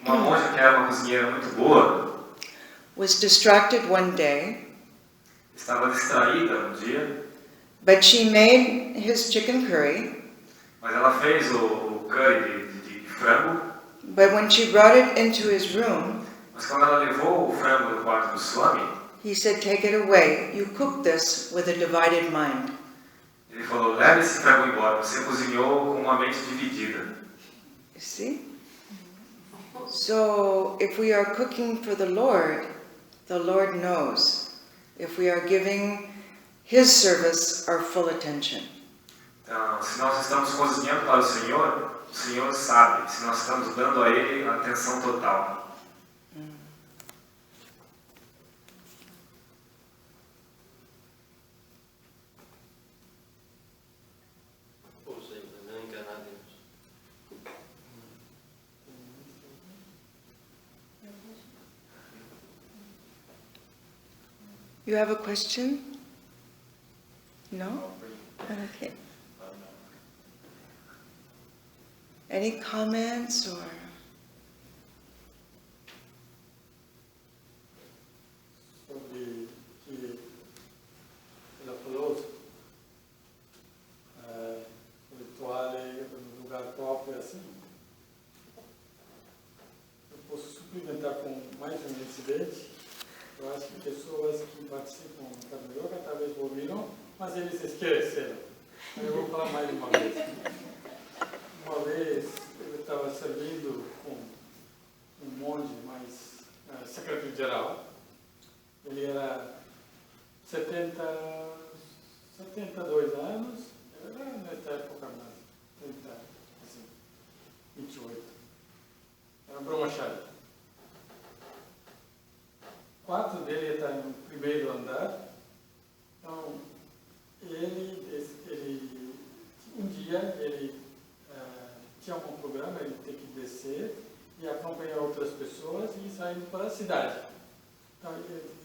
Speaker 5: Uma monja que era uma cozinheira muito boa
Speaker 4: was distracted one day,
Speaker 5: estava distraída um dia,
Speaker 4: but she made his chicken curry,
Speaker 5: mas ela fez o curry de frango.
Speaker 4: but when she brought it into his room,
Speaker 5: Mas quando ela levou o frango no quarto do Swami,
Speaker 4: he said, take it away. You cooked this with a divided mind.
Speaker 5: ele falou, leve esse frango embora, você cozinhou com uma mente dividida.
Speaker 4: You see? So if we are cooking for the Lord knows if we are giving His service our full attention.
Speaker 5: Então, se nós estamos cozinhando para o Senhor sabe, se nós estamos dando a Ele a atenção total.
Speaker 4: You have a question? No? Okay. Any comments or?
Speaker 2: Sobre que ela falou sobre toalha no lugar próprio, assim. Eu posso suplementar com mais um incidente. Eu acho que pessoas que participam do Karma Yoga talvez ouviram, mas eles esqueceram. Eu vou falar mais uma vez. Uma vez eu estava servindo com um monge mais secretário-geral. Ele era 72 anos, era nessa época mais, 30, assim, 28. Era brahmachari. O quarto dele está no primeiro andar. Então, um dia ele tinha um programa, ele tem que descer e acompanhar outras pessoas e sair para a cidade. Então,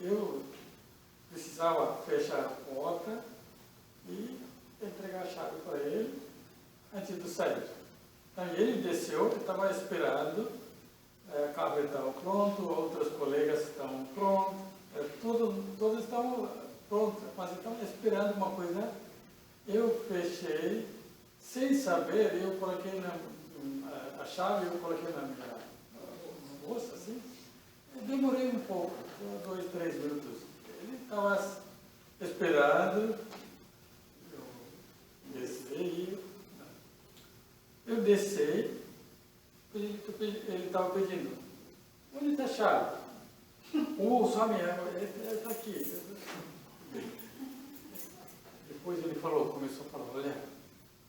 Speaker 2: eu precisava fechar a porta e entregar a chave para ele antes de sair. Então, ele desceu, estava esperando, o carro estava pronto, outros colegas estavam prontos, todos estavam prontos, mas estavam esperando uma coisa. Eu fechei, sem saber, eu coloquei a chave, eu coloquei na minha bolsa, assim. Eu demorei um pouco, 2, 3 minutos. Ele estava esperando, eu desci, ele estava pedindo, onde está a chave? Swami, ele está aqui. Depois ele começou a falar, olha,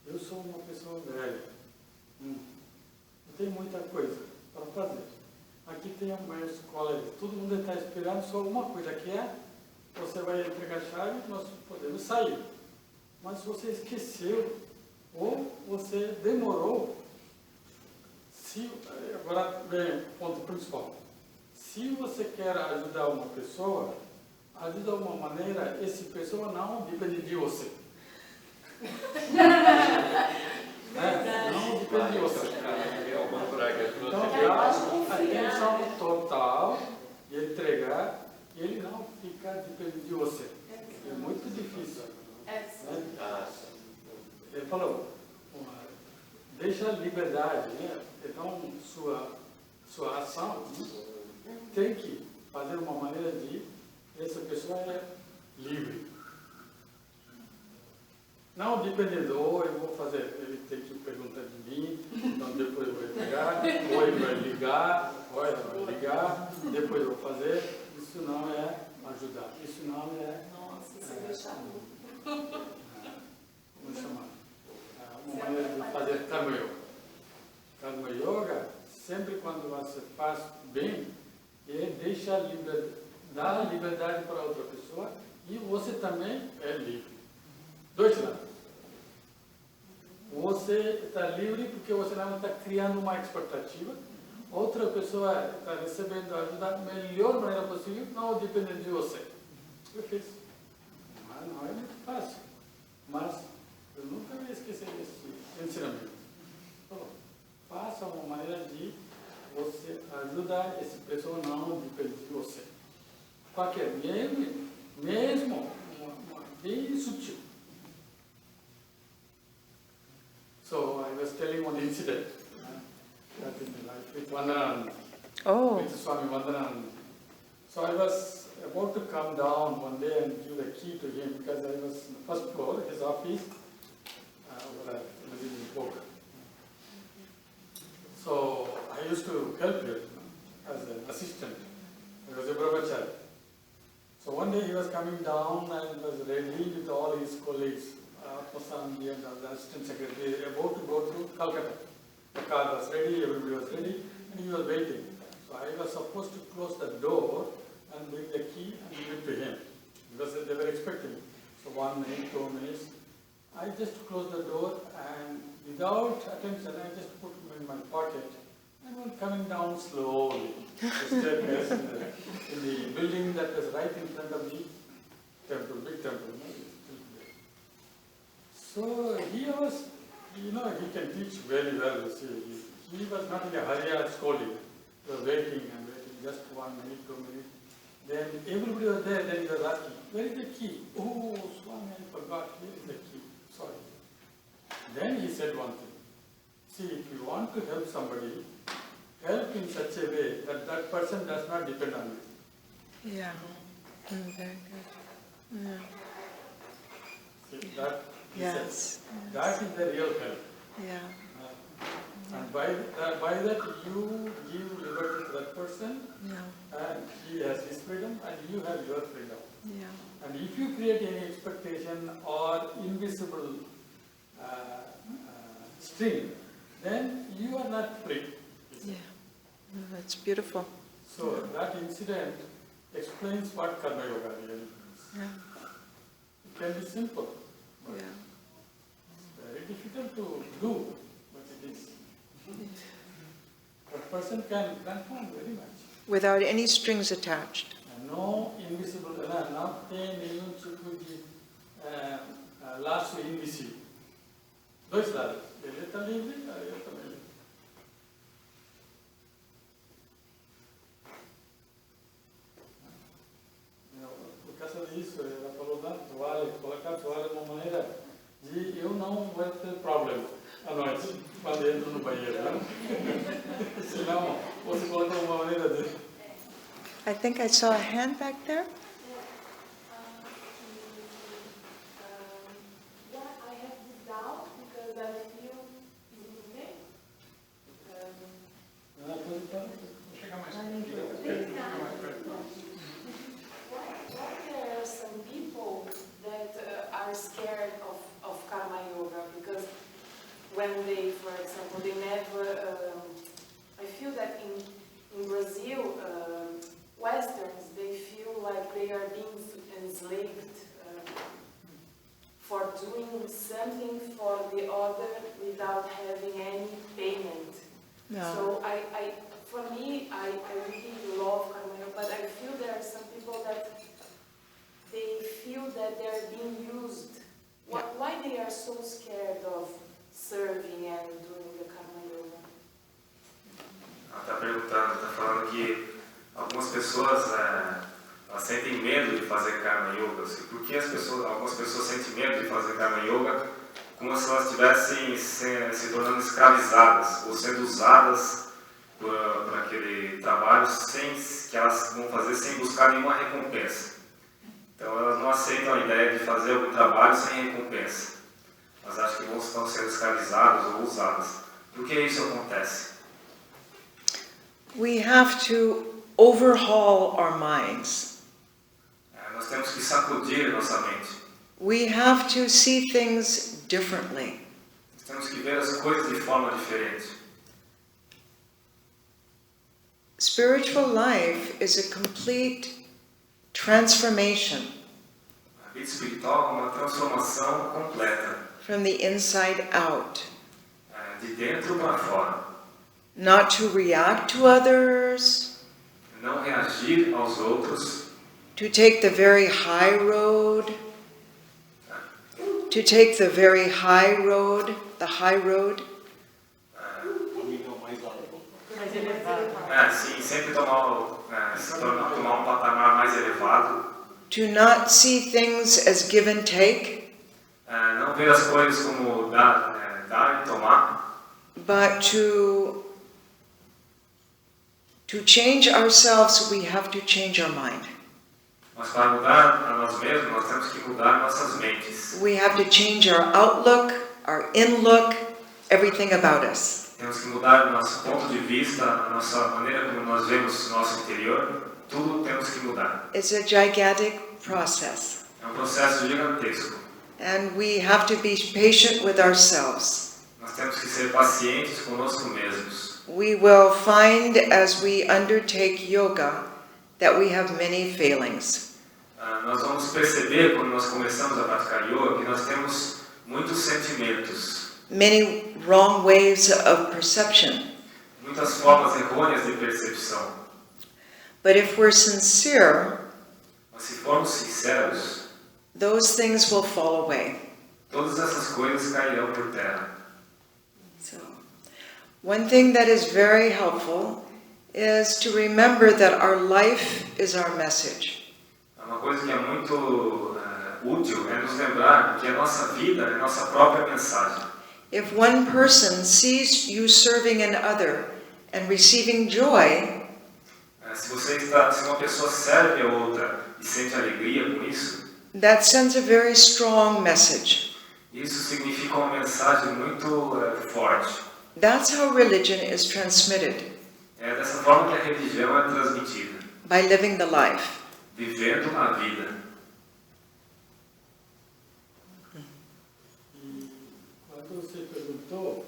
Speaker 2: eu sou uma pessoa velha, eu tenho muita coisa para fazer. Aqui tem uma escola, todo mundo está esperando só uma coisa, que é, você vai entregar a chave, nós podemos sair. Mas você esqueceu, ou você demorou. Agora vem o ponto principal. Se você quer ajudar uma pessoa, ajuda de uma maneira, essa pessoa não depende de você. Não depende de você. Então, dá atenção total e entregar liberdade, né? Então, sua ação, né, tem que fazer uma maneira de essa pessoa é livre. Não dependendo, ou eu vou fazer, ele tem que perguntar de mim, então depois eu vou pegar, ou ele vai ligar, ou ela vai ligar, depois eu vou fazer. Isso não é ajudar, isso não é...
Speaker 1: Nossa, isso é deixar
Speaker 2: Vamos chamar? Uma maneira de fazer karma yoga. Karma yoga, sempre quando você faz bem, deixa dá liberdade para outra pessoa e você também é livre. Dois lados. Você está livre porque você não está criando uma expectativa. Outra pessoa está recebendo a ajuda da melhor maneira possível, não dependendo de você. Eu fiz. Mas não é muito fácil. Mas eu nunca me esqueci desse ensinamento. Faça uma maneira de você ajudar essa pessoa não depender de você. Qualquer, mesmo bem sutil. So I was telling one incident that in my life with Vandananda, with Swami Prabhavananda. So I was about to come down one day and give the key to him because I was on the first floor, his office, where I was in the book. So I used to help him as an assistant. I was a brahmachari. So one day he was coming down and was ready with all his colleagues, Pasandi and the assistant secretary, about to go to Calcutta. The car was ready, everybody was ready, and he was waiting. So I was supposed to close the door and bring the key and give it to him, because they were expecting it. So 1 minute, 2 minutes, I just closed the door and without attention, I just put it in my pocket and went coming down slowly. The staircase in the building that was right in front of the temple, big temple. So he was, he can teach very well. See, he was not in a hurry or scolding. He was waiting and waiting, just 1 minute, 2 minutes. Then everybody was there, then he was asking, where is the key? Oh, Swami, I forgot, here is the key. Sorry. Then he said one thing. See, if you want to help somebody, help in such a way that that person does not depend on you.
Speaker 4: Yeah. Very good. Yeah.
Speaker 2: See, that,
Speaker 4: Yes.
Speaker 2: that is the real help.
Speaker 4: Yeah.
Speaker 2: And by that you give liberty to that person,
Speaker 4: Yeah.
Speaker 2: and he has his freedom and you have your freedom.
Speaker 4: Yeah.
Speaker 2: And if you create any expectation or invisible string, then you are not free.
Speaker 4: Yeah. That's beautiful.
Speaker 2: So that incident explains what karma yoga really means.
Speaker 4: Yeah.
Speaker 2: It can be simple, but
Speaker 4: Yeah.
Speaker 2: it's very difficult to do, but it is. A person can transform very much.
Speaker 4: Without any strings attached.
Speaker 2: And no invisible, not pain, even lasso invisibile. Dois lados. Ele está livre, eu também livre. Por causa disso, ela falou da toalha, colocar a toalha de uma maneira de eu não vou ter problema à noite, quando entro no banheiro. Senão, você coloca de uma maneira de...
Speaker 4: I think I saw a hand back there.
Speaker 1: I have this doubt because I feel okay. Why there are some people that are scared of karma yoga? Because when they, for example, they never, I feel that in Brazil, Westerns, they feel like they are being enslaved for doing something for the other without having any payment.
Speaker 4: No.
Speaker 1: So for me, I really love karma yoga, but I feel there are some people that they feel that they're being used. Why they are so scared of serving and doing the karma yoga?
Speaker 5: Ela está perguntando, está falando que algumas pessoas elas sentem medo de fazer karma yoga. Por que algumas pessoas sentem medo de fazer karma yoga como se elas estivessem se tornando escravizadas ou sendo usadas por aquele trabalho que elas vão fazer sem buscar nenhuma recompensa. Então elas não aceitam a ideia de fazer algum trabalho sem recompensa. Elas acham que estão sendo escravizadas ou usadas. Por que isso acontece?
Speaker 4: We have to overhaul our minds.
Speaker 5: Nós temos que sacudir nossa mente.
Speaker 4: We have to see things differently.
Speaker 5: Nós temos que ver as coisas de forma diferente.
Speaker 4: Spiritual life is a complete transformation.
Speaker 5: A vida espiritual é uma transformação completa.
Speaker 4: From the inside out.
Speaker 5: De dentro para fora.
Speaker 4: Not to react to others.
Speaker 5: Não reagir aos outros.
Speaker 4: To take the very high road. To take the very high road, the high road.
Speaker 5: Sim, sempre tomar patamar mais elevado.
Speaker 4: To not see things as give and take.
Speaker 5: Não ver as coisas como dar e tomar.
Speaker 4: But to change ourselves, we have to change our mind.
Speaker 5: Mas para mudar a nós mesmos, nós temos que mudar nossas mentes.
Speaker 4: We have to change our outlook, our in-look, everything about us.
Speaker 5: Temos que mudar o nosso ponto de vista, a nossa maneira como nós vemos o nosso interior. Tudo temos que mudar.
Speaker 4: It's a gigantic process.
Speaker 5: É processo gigantesco.
Speaker 4: And we have to be patient with ourselves.
Speaker 5: Nós temos que ser pacientes conosco mesmos.
Speaker 4: We will find as we undertake yoga that we have many failings.
Speaker 5: Nós vamos perceber quando nós começamos a praticar yoga que nós temos muitos sentimentos.
Speaker 4: Many wrong ways of perception.
Speaker 5: Muitas formas errôneas de percepção.
Speaker 4: But if we're sincere,
Speaker 5: mas se formos sinceros,
Speaker 4: those things will fall away.
Speaker 5: Todas essas coisas cairão por terra.
Speaker 4: So, one thing that is very helpful is to remember that our life is our message.
Speaker 5: Uma coisa que é muito útil é nos lembrar que a nossa vida é a nossa própria mensagem.
Speaker 4: If one person sees you serving another and receiving joy,
Speaker 5: se uma pessoa serve a outra e sente alegria com isso,
Speaker 4: that sends a very strong message.
Speaker 5: Isso significa uma mensagem muito forte.
Speaker 4: That's how religion is transmitted.
Speaker 5: É dessa forma que a religião é transmitida.
Speaker 4: By living the life.
Speaker 5: Vivendo a vida.
Speaker 2: Você perguntou,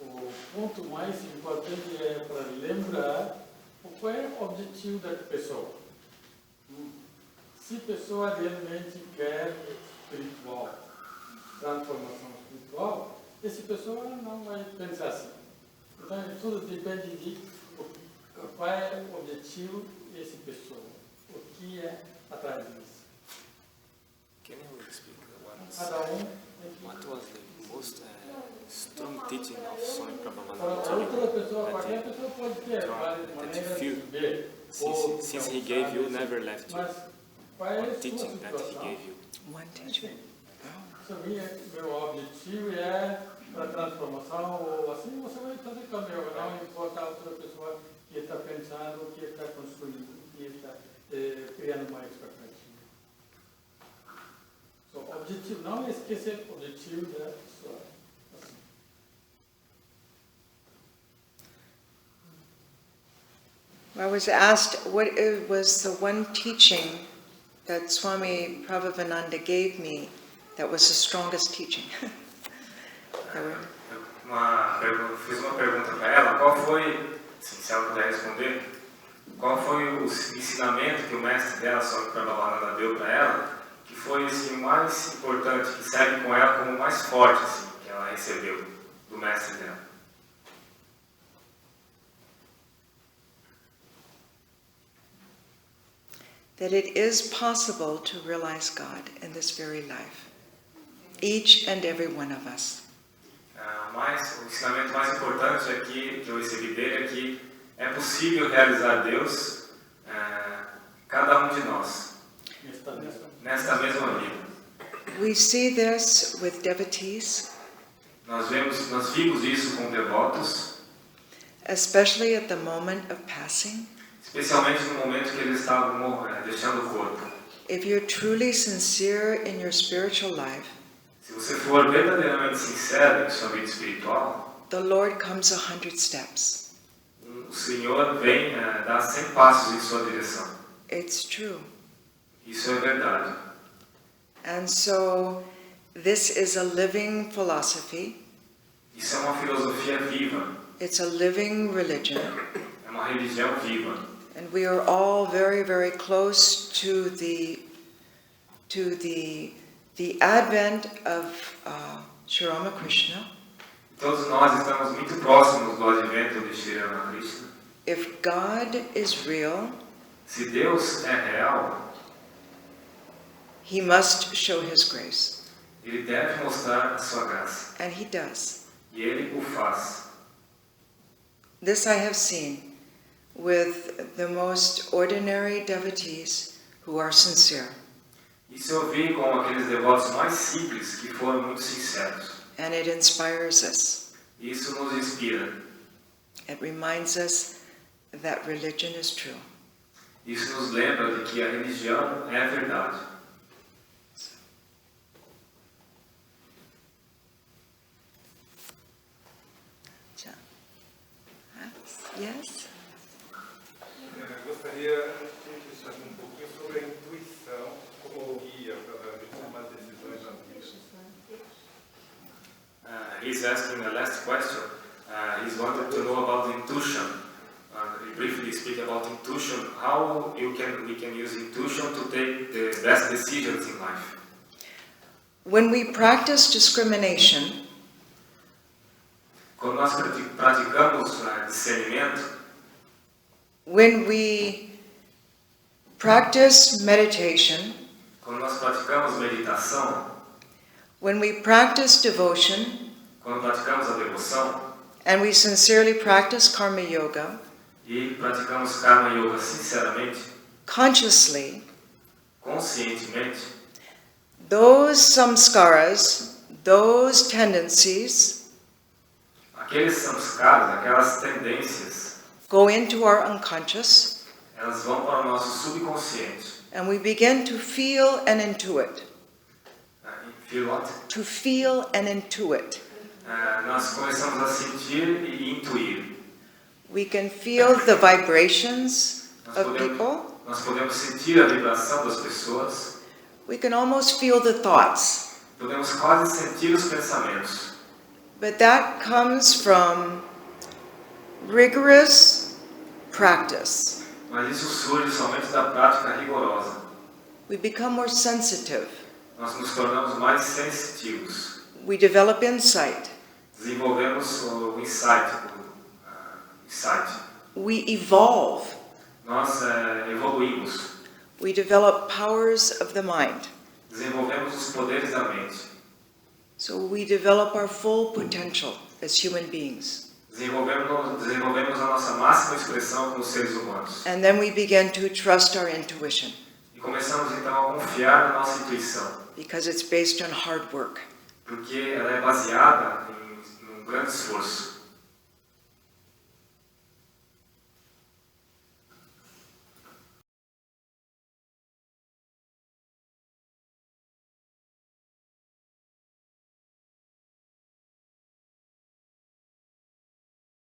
Speaker 2: o ponto mais importante é para lembrar qual é o objetivo da pessoa. Se a pessoa realmente quer espiritual, transformação espiritual, essa pessoa não vai pensar assim. Então, tudo depende de qual é o objetivo dessa pessoa, o que é atrás disso.
Speaker 9: Can you explain
Speaker 2: Cada
Speaker 9: what was the most strong teaching of Swami Prabhavananda
Speaker 2: outra pessoa, qualquer pessoa pode ter várias maneiras de ver.
Speaker 9: Since he gave you, never left you.
Speaker 2: What
Speaker 9: teaching that he gave you?
Speaker 4: One teaching.
Speaker 2: Meu objetivo é para transformação, ou assim você vai fazer caminho, não importa a outra pessoa que está pensando, que está construindo, que está criando uma expectativa. O objetivo, não esquecer o objetivo da pessoa. Assim.
Speaker 4: I was asked what was the one teaching that Swami Prabhavananda gave me that was the strongest teaching.
Speaker 5: Fiz uma pergunta para ela, qual foi, se ela puder responder, qual foi o ensinamento que o mestre dela, Swami Prabhavananda, deu para ela, que foi assim, o mais importante, que segue com ela como o mais forte assim, que ela recebeu do mestre dela.
Speaker 4: That it is possible to realize God in this very life. Each and every one of us.
Speaker 5: O ensinamento mais importante aqui que eu recebi dele é que é possível realizar Deus, cada um de nós, nesta mesma vida.
Speaker 4: We see this with devotees,
Speaker 5: Nós vimos isso com devotos,
Speaker 4: especially at the moment of passing.
Speaker 5: especialmente no momento que eles estavam deixando o corpo.
Speaker 4: If you're truly sincere in your spiritual life,
Speaker 5: Se você for verdadeiramente sincero em sua vida espiritual,
Speaker 4: the Lord comes 100 steps.
Speaker 5: o Senhor vem dar 100 passos em sua direção.
Speaker 4: It's true.
Speaker 5: Isso é verdade.
Speaker 4: And so this is a living philosophy.
Speaker 5: Isso é uma filosofia viva.
Speaker 4: It's a living religion.
Speaker 5: É uma religião viva.
Speaker 4: And we are all very, very close to the advent of Sri Ramakrishna.
Speaker 5: Todos nós estamos muito próximos do advento de Sri Ramakrishna.
Speaker 4: If God is real,
Speaker 5: Se Deus é real,
Speaker 4: He must show His grace.
Speaker 5: Ele deve mostrar a sua graça.
Speaker 4: And He does.
Speaker 5: E Ele o faz.
Speaker 4: This I have seen with the most ordinary devotees who are sincere.
Speaker 5: Isso eu vi com aqueles devotos mais simples que foram muito sinceros.
Speaker 4: And it inspires us.
Speaker 5: Isso nos inspira.
Speaker 4: It reminds us that religion is true.
Speaker 5: Isso nos lembra de que a religião é verdade.
Speaker 4: Yes?
Speaker 10: Eu gostaria de saber um pouquinho sobre a intuição como guia para tomar decisões na vida.
Speaker 5: He's asking the last question. He's wanted to know about intuition. Briefly speak about intuition. How we can use intuition to take the best decisions in life.
Speaker 4: When we practice discrimination,
Speaker 5: Quando nós praticamos discernimento,
Speaker 4: when we practice meditation,
Speaker 5: quando nós praticamos meditação,
Speaker 4: when we practice devotion,
Speaker 5: quando praticamos a devoção
Speaker 4: and we sincerely practice karma yoga,
Speaker 5: e praticamos karma yoga sinceramente,
Speaker 4: consciously,
Speaker 5: conscientemente,
Speaker 4: those samskaras, those tendencies,
Speaker 5: aqueles samskaras, aquelas tendências,
Speaker 4: go into our unconscious,
Speaker 5: elas vão para o nosso subconsciente.
Speaker 4: and we begin to feel and intuit.
Speaker 5: Feel what?
Speaker 4: To feel and intuit.
Speaker 5: Nós começamos a sentir e intuir.
Speaker 4: We can feel the vibrations of people.
Speaker 5: Nós podemos sentir a vibração das pessoas.
Speaker 4: We can almost feel the thoughts.
Speaker 5: Podemos quase sentir os pensamentos.
Speaker 4: But that comes from rigorous practice.
Speaker 5: Mas isso surge somente da prática rigorosa.
Speaker 4: We become more sensitive.
Speaker 5: Nós nos tornamos mais sensitivos.
Speaker 4: We develop insight.
Speaker 5: Desenvolvemos o insight.
Speaker 4: We evolve.
Speaker 5: Nós evoluímos.
Speaker 4: We develop powers of the mind.
Speaker 5: Desenvolvemos os poderes da mente.
Speaker 4: So we develop our full potential as human beings.
Speaker 5: Desenvolvemos a nossa máxima expressão como seres humanos.
Speaker 4: And then we begin to trust our intuition.
Speaker 5: E começamos então a confiar na nossa intuição.
Speaker 4: Because it's based on hard work.
Speaker 5: Porque ela é baseada em um grande esforço.